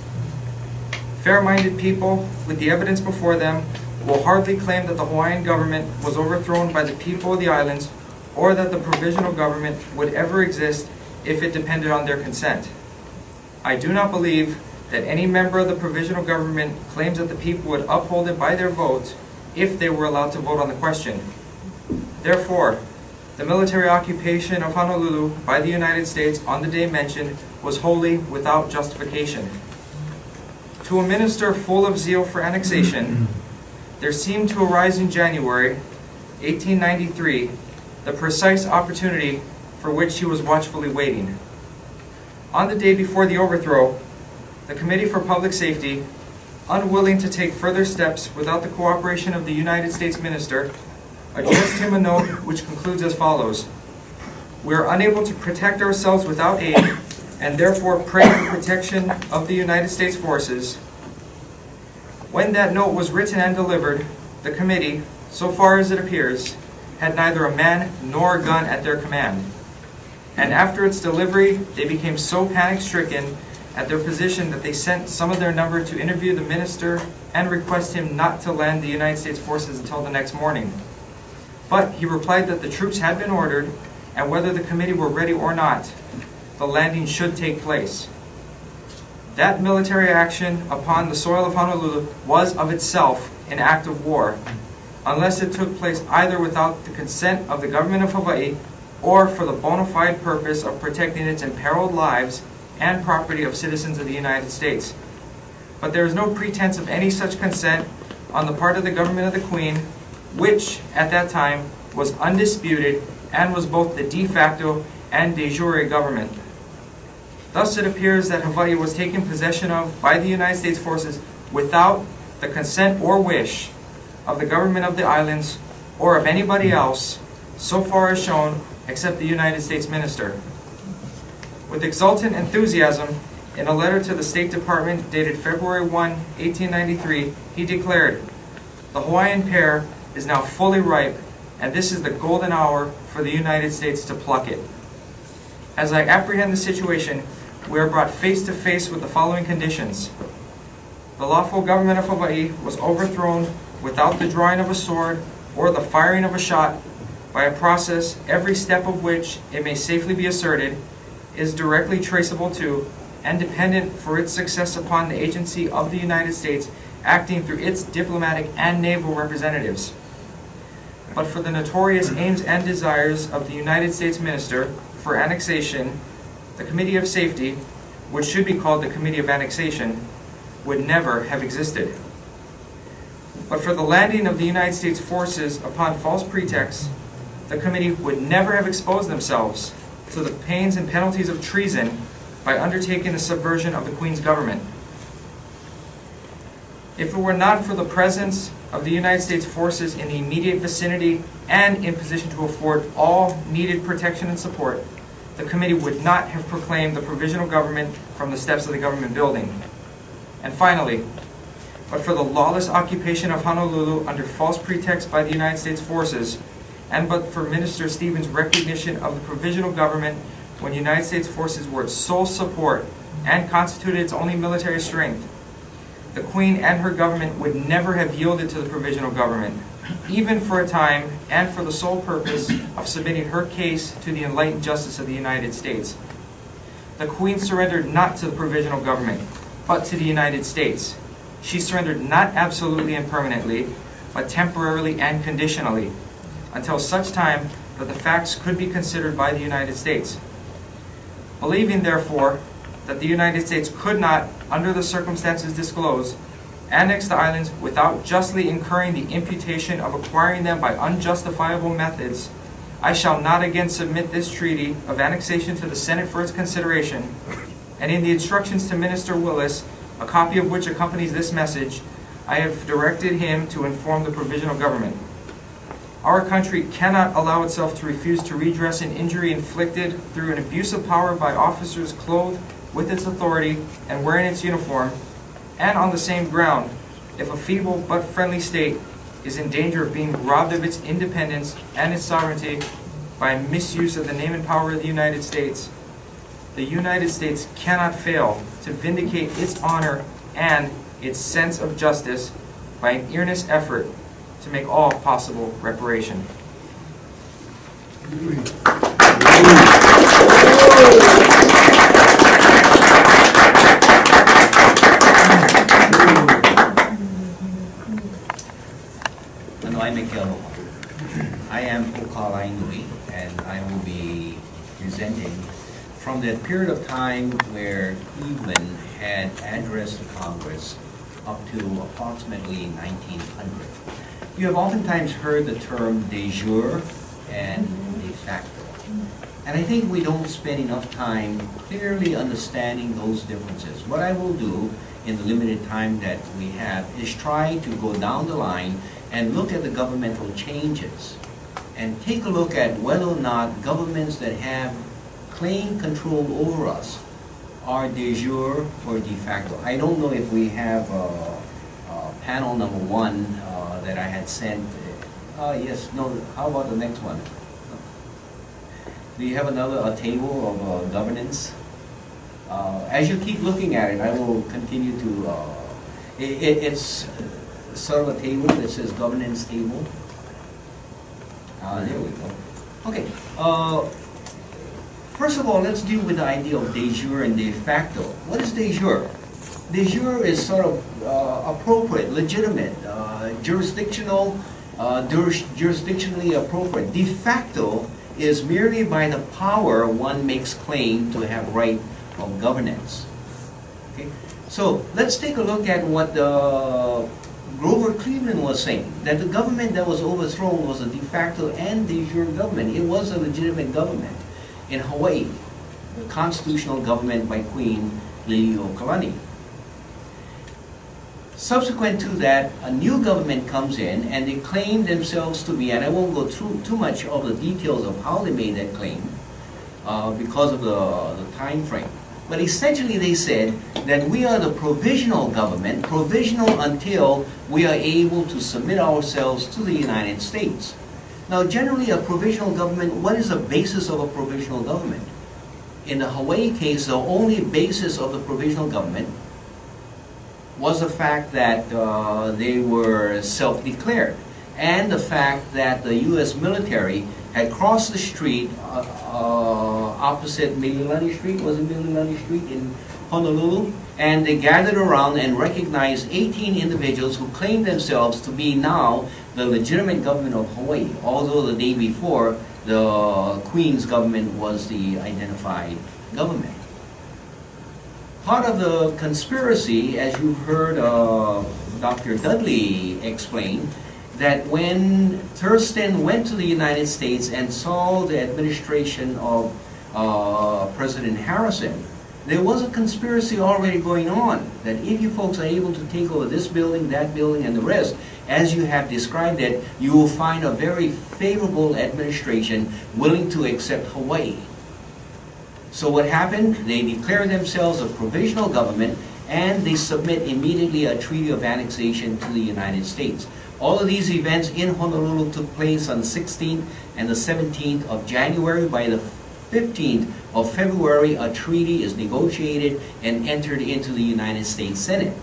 Fair-minded people, with the evidence before them, will hardly claim that the Hawaiian government was overthrown by the people of the islands, or that the provisional government would ever exist if it depended on their consent. I do not believe that any member of the provisional government claims that the people would uphold it by their votes if they were allowed to vote on the question. Therefore, the military occupation of Honolulu by the United States on the day mentioned was wholly without justification. To a minister full of zeal for annexation, there seemed to arise in January 1893 the precise opportunity for which he was watchfully waiting. On the day before the overthrow, the Committee for Public Safety, unwilling to take further steps without the cooperation of the United States minister, addressed him a note which concludes as follows: "We are unable to protect ourselves without aid, and therefore pray for protection of the United States forces." When that note was written and delivered, the committee, so far as it appears, had neither a man nor a gun at their command. And after its delivery, they became so panic-stricken at their position that they sent some of their number to interview the minister and request him not to land the United States forces until the next morning. But he replied that the troops had been ordered, and whether the committee were ready or not, the landing should take place. That military action upon the soil of Honolulu was of itself an act of war, unless it took place either without the consent of the government of Hawaii or for the bona fide purpose of protecting its imperiled lives and property of citizens of the United States. But there is no pretense of any such consent on the part of the government of the Queen, which, at that time, was undisputed and was both the de facto and de jure government. Thus it appears that Hawaii was taken possession of by the United States forces without the consent or wish of the government of the islands or of anybody else, so far as shown, except the United States minister. With exultant enthusiasm, in a letter to the State Department dated February 1, 1893, he declared, "The Hawaiian pear is now fully ripe, and this is the golden hour for the United States to pluck it." As I apprehend the situation, we are brought face to face with the following conditions. The lawful government of Hawaii was overthrown without the drawing of a sword or the firing of a shot, by a process every step of which, it may safely be asserted, is directly traceable to and dependent for its success upon the agency of the United States acting through its diplomatic and naval representatives. But for the notorious aims and desires of the United States minister for annexation, the Committee of Safety, which should be called the Committee of Annexation, would never have existed. But for the landing of the United States forces upon false pretexts, the committee would never have exposed themselves to the pains and penalties of treason by undertaking the subversion of the Queen's government. If it were not for the presence of the United States forces in the immediate vicinity and in position to afford all needed protection and support, the committee would not have proclaimed the provisional government from the steps of the government building. And finally, but for the lawless occupation of Honolulu under false pretext by the United States forces, and but for Minister Stevens' recognition of the provisional government when United States forces were its sole support and constituted its only military strength, the Queen and her government would never have yielded to the provisional government, even for a time and for the sole purpose of submitting her case to the enlightened justice of the United States. The Queen surrendered not to the provisional government, but to the United States. She surrendered not absolutely and permanently, but temporarily and conditionally, until such time that the facts could be considered by the United States. Believing, therefore, that the United States could not, under the circumstances disclosed, annex the islands without justly incurring the imputation of acquiring them by unjustifiable methods, I shall not again submit this treaty of annexation to the Senate for its consideration, and in the instructions to Minister Willis, a copy of which accompanies this message, I have directed him to inform the provisional government. Our country cannot allow itself to refuse to redress an injury inflicted through an abuse of power by officers clothed with its authority and wearing its uniform, and on the same ground, if a feeble but friendly state is in danger of being robbed of its independence and its sovereignty by misuse of the name and power of the United States, the United States cannot fail to vindicate its honor and its sense of justice by an earnest effort to make all possible reparation. Kamekelo. I am Okalainui, and I will be presenting from that period of time where Cleveland had addressed the Congress up to approximately 1900. You have oftentimes heard the term de jure and de facto. And I think we don't spend enough time clearly understanding those differences. What I will do in the limited time that we have is try to go down the line and look at the governmental changes and take a look at whether or not governments that have claim control over us are de jure or de facto. I don't know if we have panel number 1 that I had sent. Yes, no, how about the next one? Do you have a table of governance? As you keep looking at it, I will continue to, it's sort of a table that says governance table. There we go. Okay. First of all, let's deal with the idea of de jure and de facto. What is de jure? De jure is sort of appropriate, legitimate, jurisdictional, jurisdictionally appropriate. De facto is merely by the power one makes claim to have right of governance. Okay? So let's take a look at what Grover Cleveland was saying, that the government that was overthrown was a de facto and de jure government. It was a legitimate government. In Hawaii, the constitutional government by Queen Liliuokalani. Subsequent to that, a new government comes in and they claim themselves to be, and I won't go through too much of the details of how they made that claim because of the time frame. But essentially they said that we are the provisional government, provisional until we are able to submit ourselves to the United States. Now generally a provisional government, what is the basis of a provisional government? In the Hawaii case, the only basis of the provisional government was the fact that they were self-declared, and the fact that the U.S. military had crossed the street opposite Mililani Street, was it Mililani Street in Honolulu? And they gathered around and recognized 18 individuals who claimed themselves to be now the legitimate government of Hawaii, although the day before the Queen's government was the identified government. Part of the conspiracy, as you've heard Dr. Dudley explain, that when Thurston went to the United States and saw the administration of President Harrison, there was a conspiracy already going on, that if you folks are able to take over this building, that building, and the rest, as you have described it, you will find a very favorable administration willing to accept Hawaii. So what happened? They declared themselves a provisional government and they submit immediately a treaty of annexation to the United States. All of these events in Honolulu took place on the 16th and the 17th of January. By the 15th of February, a treaty is negotiated and entered into the United States Senate.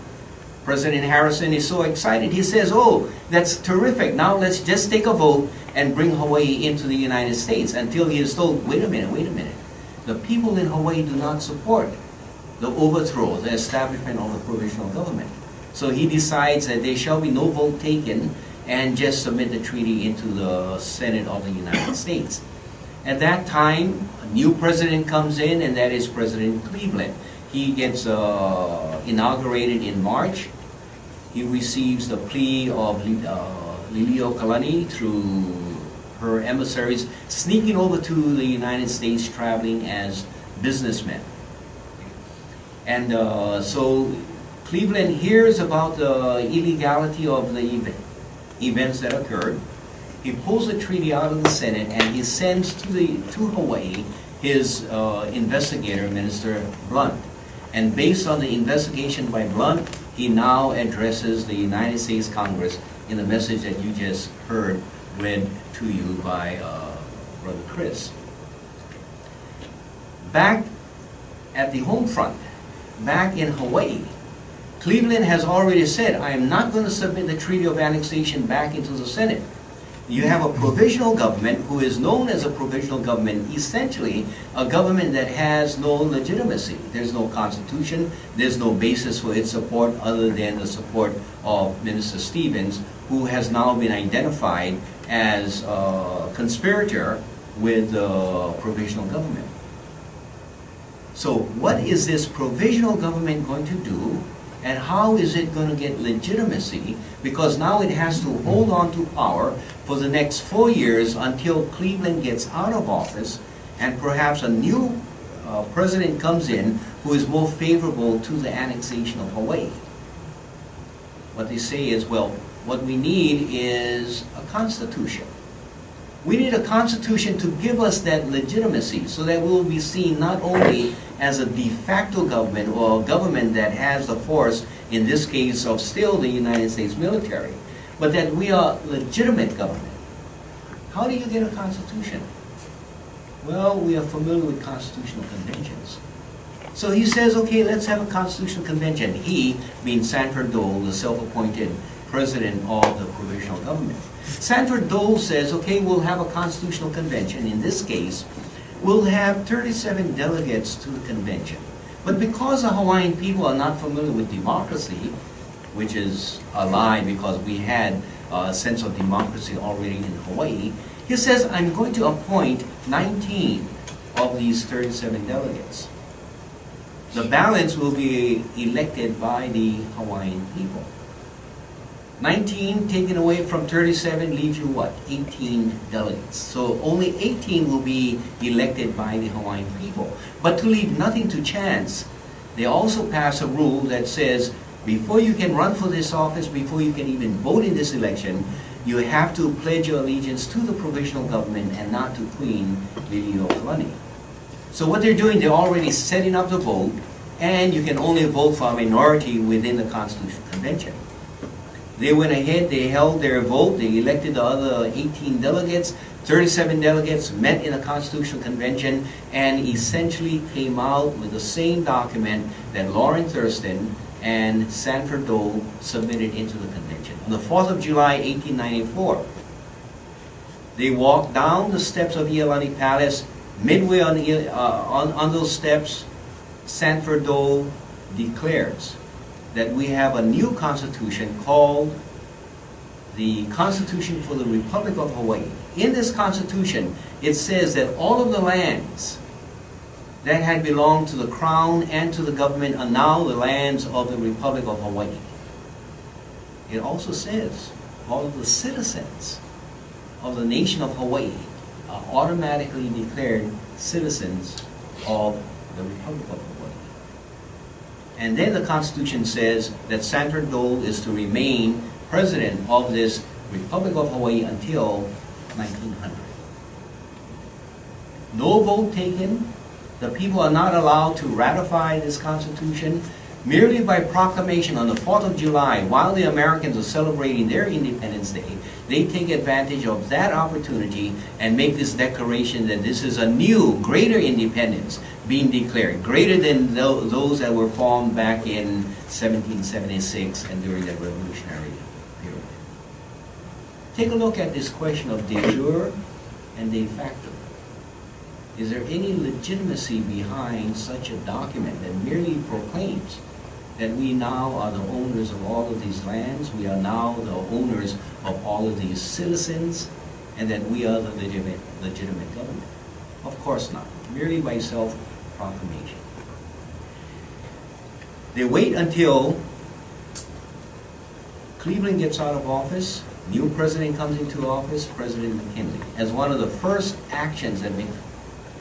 President Harrison is so excited. He says, oh, that's terrific. Now let's just take a vote and bring Hawaii into the United States, until he is told, wait a minute. The people in Hawaii do not support the overthrow, the establishment of the provisional government. So he decides that there shall be no vote taken and just submit the treaty into the Senate of the United States. At that time, a new president comes in, and that is President Cleveland. He gets inaugurated in March. He receives the plea of Liliuokalani through her emissaries sneaking over to the United States, traveling as businessmen. And so Cleveland hears about the illegality of the events that occurred. He pulls the treaty out of the Senate and he sends to Hawaii his investigator, Minister Blunt. And based on the investigation by Blunt, he now addresses the United States Congress in the message that you just heard read to you by Brother Chris. Back at the home front, back in Hawaii, Cleveland has already said, I am not going to submit the Treaty of Annexation back into the Senate. You have a provisional government who is known as a provisional government, essentially a government that has no legitimacy. There's no constitution, there's no basis for its support other than the support of Minister Stevens, who has now been identified as a conspirator with the provisional government. So what is this provisional government going to do, and how is it going to get legitimacy? Because now it has to hold on to power for the next 4 years until Cleveland gets out of office and perhaps a new president comes in who is more favorable to the annexation of Hawaii. What they say is, well, what we need is a constitution. We need a constitution to give us that legitimacy so that we will be seen not only as a de facto government or a government that has the force, in this case of still the United States military, but that we are legitimate government. How do you get a constitution? Well, we are familiar with constitutional conventions. So he says, okay, let's have a constitutional convention. He, being Sanford Dole, the self-appointed president of the provisional government. Sanford Dole says, okay, we'll have a constitutional convention. In this case, we'll have 37 delegates to the convention. But because the Hawaiian people are not familiar with democracy, which is a lie because we had a sense of democracy already in Hawaii, he says, I'm going to appoint 19 of these 37 delegates. The balance will be elected by the Hawaiian people. 19 taken away from 37 leaves you what? 18 delegates. So only 18 will be elected by the Hawaiian people. But to leave nothing to chance, they also pass a rule that says before you can run for this office, before you can even vote in this election, you have to pledge your allegiance to the provisional government and not to Queen Liliuokalani. So what they're doing, they're already setting up the vote, and you can only vote for a minority within the Constitutional Convention. They went ahead, they held their vote, they elected the other 18 delegates, 37 delegates met in a Constitutional Convention, and essentially came out with the same document that Lauren Thurston and Sanford Dole submitted into the convention. On the 4th of July, 1894, they walked down the steps of Iolani Palace. Midway on those steps, Sanford Dole declares that we have a new constitution called the Constitution for the Republic of Hawaii. In this constitution, it says that all of the lands that had belonged to the Crown and to the government are now the lands of the Republic of Hawaii. It also says all of the citizens of the nation of Hawaii are automatically declared citizens of the Republic of Hawaii. And then the Constitution says that Sanford Dole is to remain president of this Republic of Hawaii until 1900. No vote taken. The people are not allowed to ratify this Constitution. Merely by proclamation on the 4th of July, while the Americans are celebrating their Independence Day, they take advantage of that opportunity and make this declaration that this is a new, greater independence being declared, greater than those that were formed back in 1776 and during the Revolutionary period. Take a look at this question of de jure and de facto. Is there any legitimacy behind such a document that merely proclaims that we now are the owners of all of these lands, we are now the owners of all of these citizens, and that we are the legitimate government? Of course not. Merely by self-proclamation. They wait until Cleveland gets out of office, new president comes into office, President McKinley. As one of the first actions that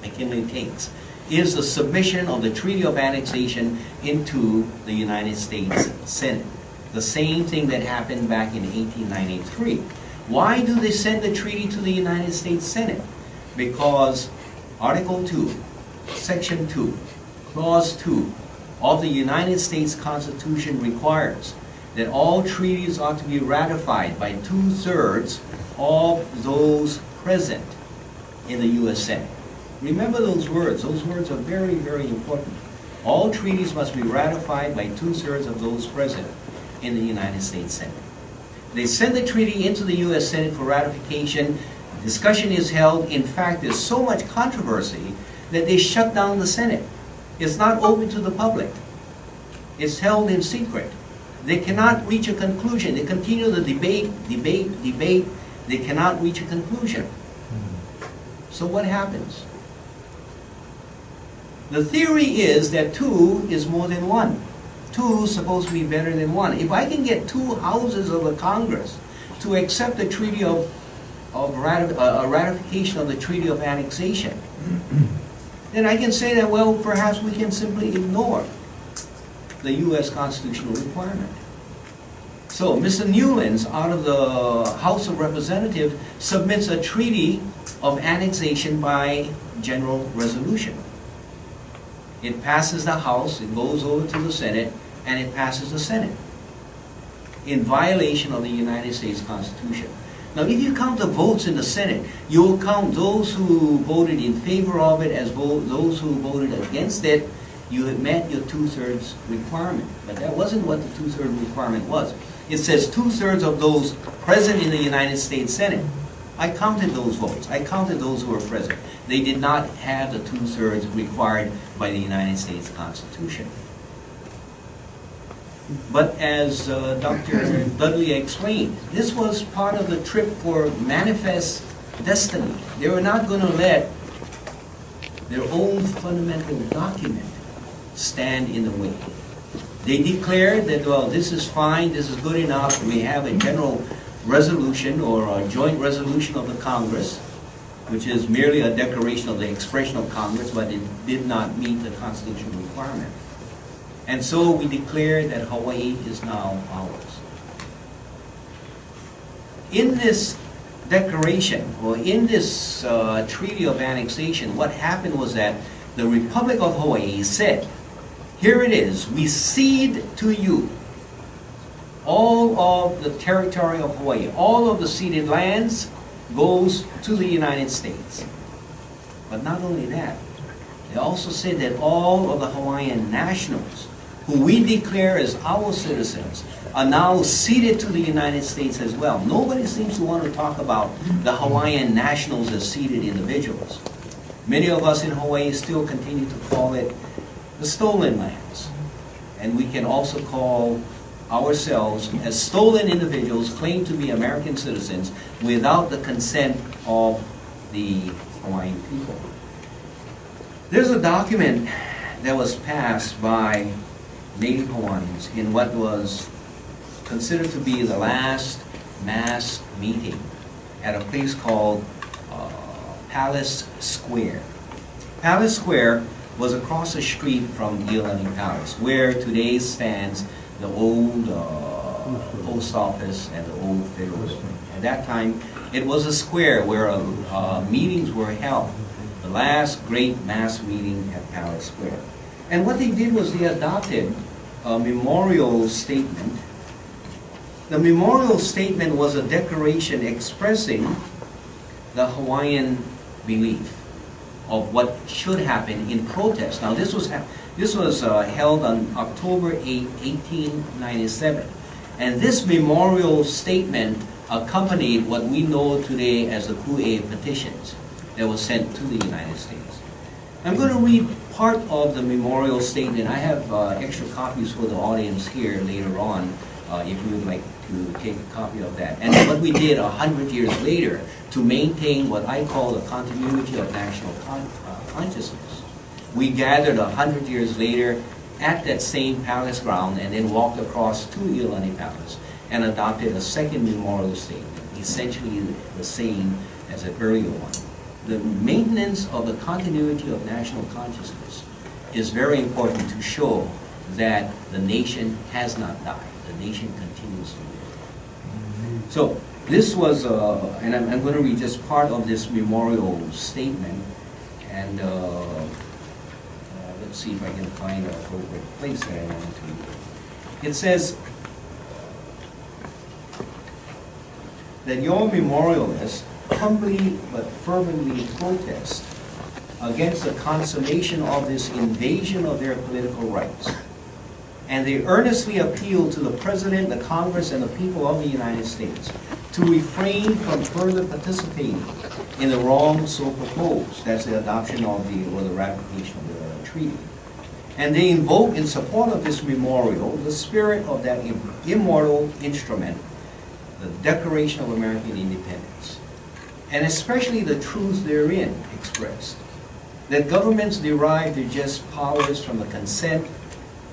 McKinley takes is the submission of the Treaty of Annexation into the United States Senate. The same thing that happened back in 1893. Why do they send the treaty to the United States Senate? Because Article 2, Section 2, Clause 2 of the United States Constitution requires that all treaties ought to be ratified by 2/3 of those present in the U.S. Senate. Remember those words. Those words are very, very important. All treaties must be ratified by 2/3 of those present in the United States Senate. They send the treaty into the U.S. Senate for ratification. Discussion is held. In fact, there's so much controversy that they shut down the Senate. It's not open to the public. It's held in secret. They cannot reach a conclusion. They continue the debate. They cannot reach a conclusion. So what happens? The theory is that 2 is more than 1. 2 is supposed to be better than 1. If I can get 2 houses of the Congress to accept the treaty of ratification of the Treaty of Annexation, then I can say that, well, perhaps we can simply ignore the U.S. constitutional requirement. So Mr. Newlands, out of the House of Representatives, submits a treaty of annexation by general resolution. It passes the House, it goes over to the Senate, and it passes the Senate in violation of the United States Constitution. Now, if you count the votes in the Senate, you'll count those who voted in favor of it as those who voted against it. You have met your 2/3 requirement. But that wasn't what the 2/3 requirement was. It says 2/3 of those present in the United States Senate. I counted those votes. I counted those who were present. They did not have the 2/3 required by the United States Constitution. But as Dr. Dudley explained, this was part of the trip for manifest destiny. They were not going to let their own fundamental document stand in the way. They declared that, well, this is fine, this is good enough, we have a general resolution or a joint resolution of the Congress, which is merely a declaration of the expression of Congress, but it did not meet the constitutional requirement. And so we declared that Hawaii is now ours. In this declaration, or in this treaty of annexation, what happened was that the Republic of Hawaii said, here it is, we cede to you all of the territory of Hawaii, all of the ceded lands goes to the United States. But not only that, they also said that all of the Hawaiian nationals, who we declare as our citizens, are now ceded to the United States as well. Nobody seems to want to talk about the Hawaiian nationals as ceded individuals. Many of us in Hawaii still continue to call it the stolen lands. And we can also call ourselves as stolen individuals claimed to be American citizens without the consent of the Hawaiian people. There's a document that was passed by Native Hawaiians in what was considered to be the last mass meeting at a place called Palace Square. Palace Square was across the street from Iolani Palace, where today stands the old post office and the old federal building. At that time, it was a square where meetings were held. The last great mass meeting at Palace Square. And what they did was they adopted a memorial statement. The memorial statement was a declaration expressing the Hawaiian belief of what should happen in protest. Now this was held on October 8, 1897. And this memorial statement accompanied what we know today as the Ku'e petitions that was sent to the United States. I'm going to read part of the memorial statement. I have extra copies for the audience here later on, if you would like to take a copy of that. And what we did 100 years later to maintain what I call the continuity of national consciousness. We gathered 100 years later at that same palace ground and then walked across to Iolani Palace and adopted a second memorial statement, essentially the same as the earlier one. The maintenance of the continuity of national consciousness is very important to show that the nation has not died. The nation continues to live. So this was, and I'm going to read just part of this memorial statement, and let's see if I can find an appropriate place that I want to read. It says that your memorialists humbly but fervently protest against the consummation of this invasion of their political rights. and they earnestly appeal to the President, the Congress, and the people of the United States to refrain from further participating in the wrong so proposed. That's the adoption of or the ratification of the treaty. And they invoke in support of this memorial the spirit of that immortal instrument, the Declaration of American Independence, and especially the truths therein expressed, that governments derive their just powers from the consent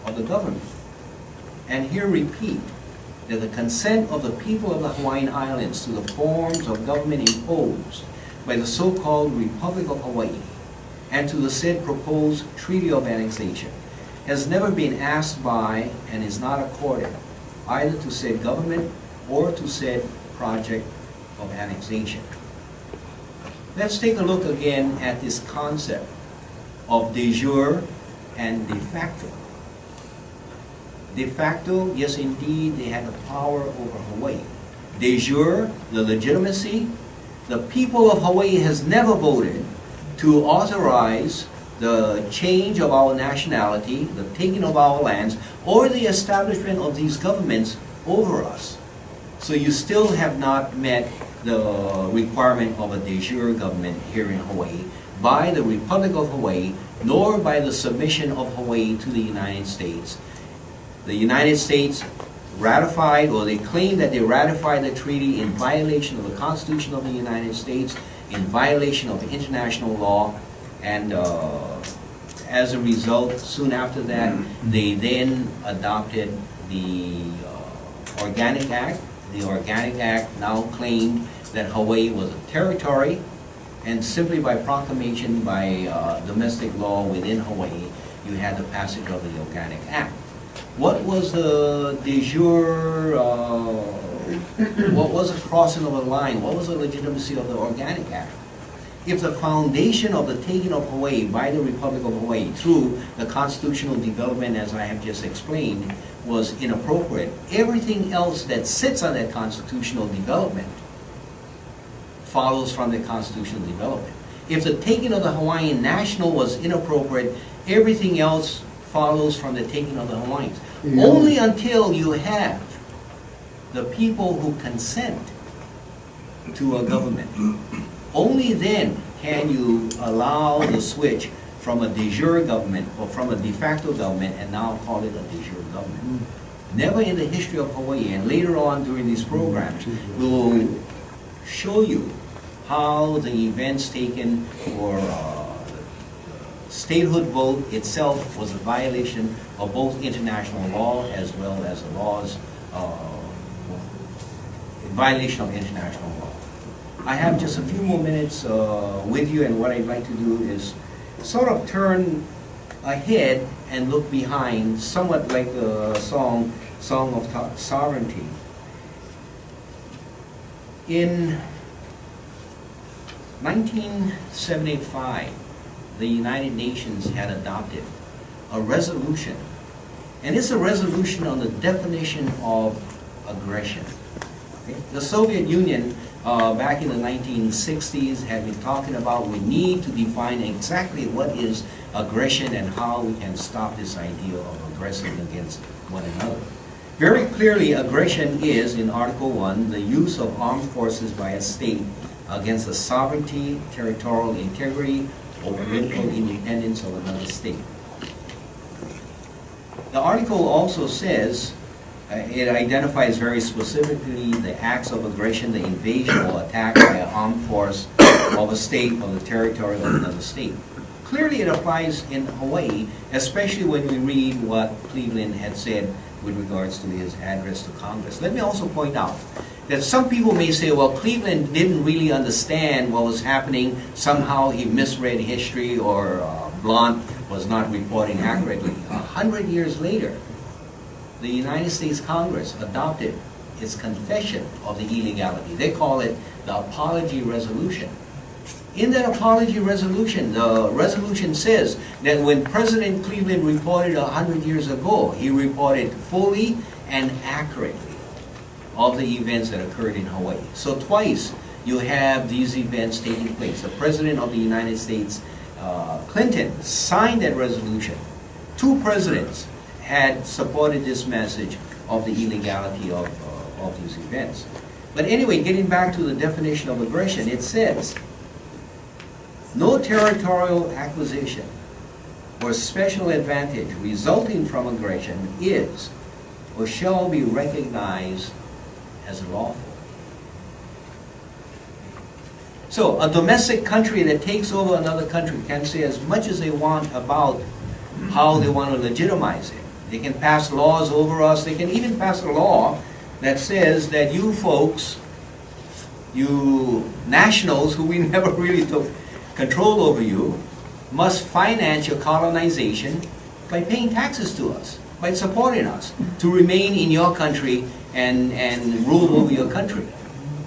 of the government. And here repeat, that the consent of the people of the Hawaiian Islands to the forms of government imposed by the so-called Republic of Hawaii and to the said proposed Treaty of Annexation has never been asked by and is not accorded either to said government or to said project of annexation. Let's take a look again at this concept of de jure and de facto. De facto, yes indeed, they had the power over Hawaii. De jure, the legitimacy, the people of Hawaii has never voted to authorize the change of our nationality, the taking of our lands, or the establishment of these governments over us. So you still have not met the requirement of a de jure government here in Hawaii by the Republic of Hawaii, nor by the submission of Hawaii to the United States. The United States ratified, or they claim that they ratified the treaty in violation of the Constitution of the United States, in violation of international law, and as a result, soon after that, they then adopted the Organic Act. The Organic Act now claimed that Hawaii was a territory, and simply by proclamation, by domestic law within Hawaii, you had the passage of the Organic Act. What was the de jure, what was the crossing of the line? What was the legitimacy of the Organic Act? If the foundation of the taking of Hawaii by the Republic of Hawaii through the constitutional development, as I have just explained, was inappropriate, everything else that sits on that constitutional development follows from the constitutional development. If the taking of the Hawaiian national was inappropriate, everything else follows from the taking of the Hawaiians. Yeah. Only until you have the people who consent to a government, only then can you allow the switch from a de jure government or from a de facto government and now call it a de jure government. Never in the history of Hawaii, and later on during these programs, we will show you how the events taken for statehood vote itself was a violation of both international law as well as the laws, in violation of international law. I have just a few more minutes with you, and what I'd like to do is sort of turn ahead and look behind, somewhat like the Song of Sovereignty. In 1975, the United Nations had adopted a resolution, and it's a resolution on the definition of aggression. Okay? The Soviet Union, back in the 1960s, had been talking about we need to define exactly what is aggression and how we can stop this idea of aggressing against one another. Very clearly, aggression is, in Article 1, the use of armed forces by a state against the sovereignty, territorial integrity, or political independence of another state. The article also says, it identifies very specifically the acts of aggression, the invasion or attack by an armed force of a state of the territory of another state. Clearly it applies in Hawaii, especially when we read what Cleveland had said with regards to his address to Congress. Let me also point out that some people may say, well, Cleveland didn't really understand what was happening. Somehow he misread history, or Blunt was not reporting accurately. 100 years later, the United States Congress adopted its confession of the illegality. They call it the Apology Resolution. In that apology resolution, the resolution says that when President Cleveland reported 100 years ago, he reported fully and accurately of the events that occurred in Hawaii. So twice you have these events taking place. The President of the United States, Clinton, signed that resolution. Two presidents, had supported this message of the illegality of these events. But anyway, getting back to the definition of aggression, it says, no territorial acquisition or special advantage resulting from aggression is or shall be recognized as lawful. So a domestic country that takes over another country can say as much as they want about how they want to legitimize it. They can pass laws over us. They can even pass a law that says that you folks, you nationals who we never really took control over you, must finance your colonization by paying taxes to us, by supporting us to remain in your country and rule over your country.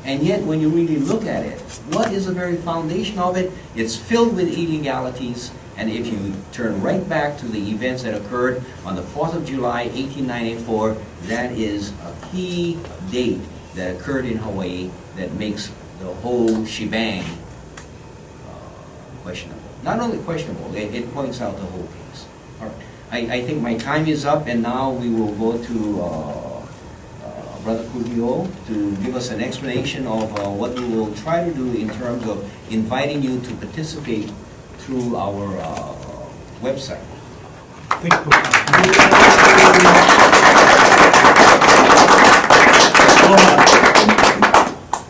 And yet, when you really look at it, what is the very foundation of it? It's filled with illegalities. And if you turn right back to the events that occurred on the 4th of July, 1894, that is a key date that occurred in Hawaii that makes the whole shebang questionable. Not only questionable, it points out the whole case. All right. I think my time is up, and now we will go to Brother Kugio to give us an explanation of what we will try to do in terms of inviting you to participate through our website.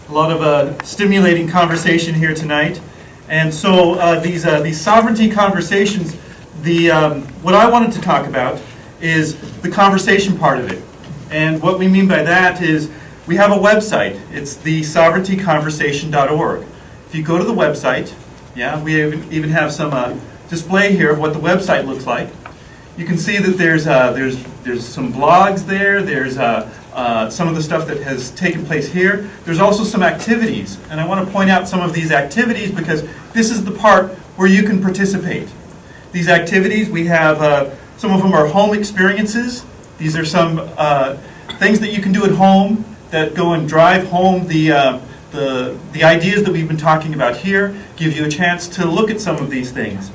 A lot of stimulating conversation here tonight, and so these sovereignty conversations. What I wanted to talk about is the conversation part of it. And what we mean by that is we have a website. It's the sovereigntyconversation.org. If you go to the website, we even have some display here of what the website looks like. You can see that there's some blogs there. There's some of the stuff that has taken place here. There's also some activities, and I want to point out some of these activities because this is the part where you can participate. These activities, we have some of them are home experiences. These are some things that you can do at home that go and drive home the ideas that we've been talking about here, give you a chance to look at some of these things.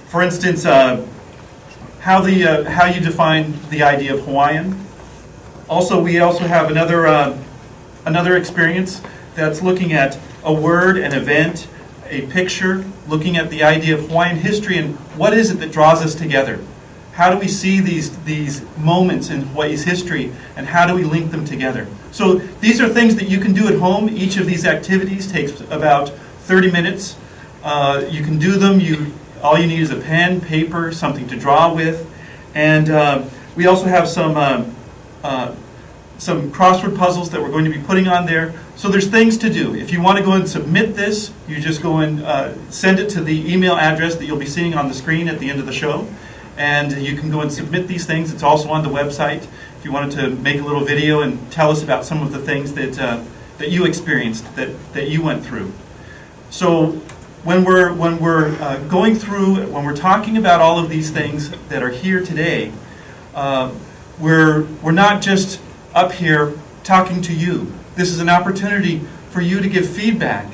For instance, how you define the idea of Hawaiian. Also, we also have another experience that's looking at a word, an event, a picture, looking at the idea of Hawaiian history and what is it that draws us together. How do we see these moments in Hawaii's history, and how do we link them together? So these are things that you can do at home. Each of these activities takes about 30 minutes. You can do them. All you need is a pen, paper, something to draw with. And we also have some crossword puzzles that we're going to be putting on there. So there's things to do. If you want to go and submit this, you just go and send it to the email address that you'll be seeing on the screen at the end of the show. And you can go and submit these things. It's also on the website. If you wanted to make a little video and tell us about some of the things that you experienced, that you went through. So when we're going through, when we're talking about all of these things that are here today, we're not just up here talking to you. This is an opportunity for you to give feedback,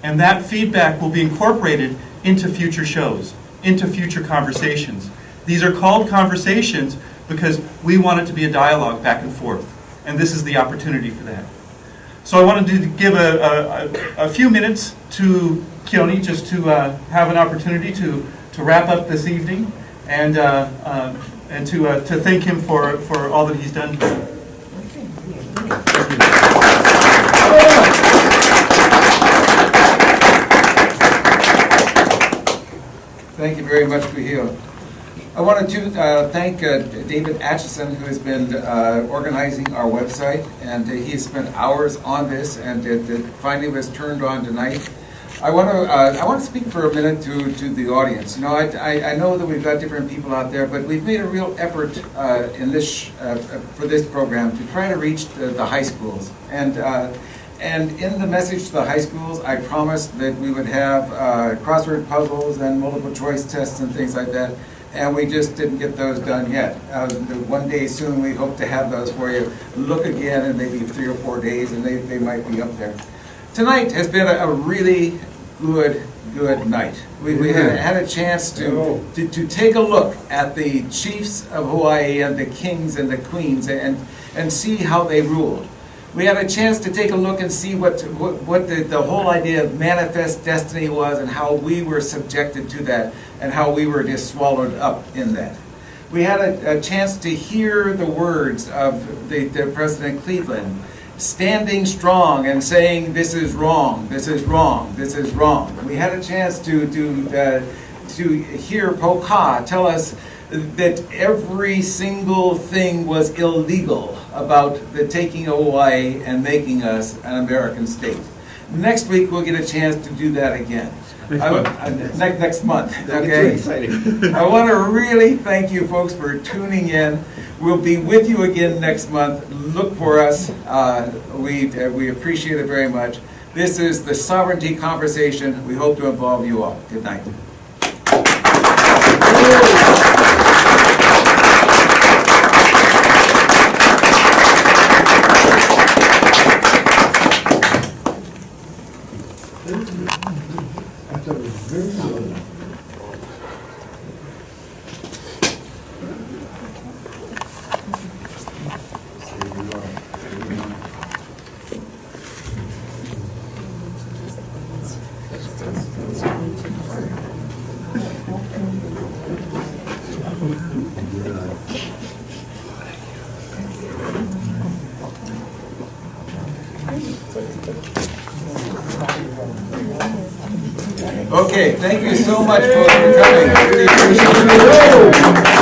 and that feedback will be incorporated into future shows, into future conversations. These are called conversations because we want it to be a dialogue back and forth, and this is the opportunity for that. So I wanted to give a few minutes to Keone just to have an opportunity to wrap up this evening and to thank him for all that he's done. Thank you very much, Kuhio. I wanted to thank David Atchison, who has been organizing our website, and he has spent hours on this, and it finally was turned on tonight. I want to speak for a minute to the audience. You know, I know that we've got different people out there, but we've made a real effort in this for this program to try to reach the high schools. And in the message to the high schools, I promised that we would have crossword puzzles and multiple choice tests and things like that. And we just didn't get those done yet. One day soon we hope to have those for you. Look again in maybe 3 or 4 days and they might be up there. Tonight has been a really good night. We had a chance to take a look at the chiefs of Hawaii and the kings and the queens and see how they ruled. We had a chance to take a look and see what the whole idea of manifest destiny was and how we were subjected to that and how we were just swallowed up in that. We had a chance to hear the words of the President Cleveland standing strong and saying, this is wrong, this is wrong, this is wrong. We had a chance to hear Poka tell us that every single thing was illegal about the taking of Hawaii and making us an American state. Next week, we'll get a chance to do that again. Next month, okay? I want to really thank you folks for tuning in. We'll be with you again next month. Look for us. We appreciate it very much. This is the Sovereignty Conversation. We hope to involve you all. Good night. Okay, thank you so much folks for coming. Really appreciate it.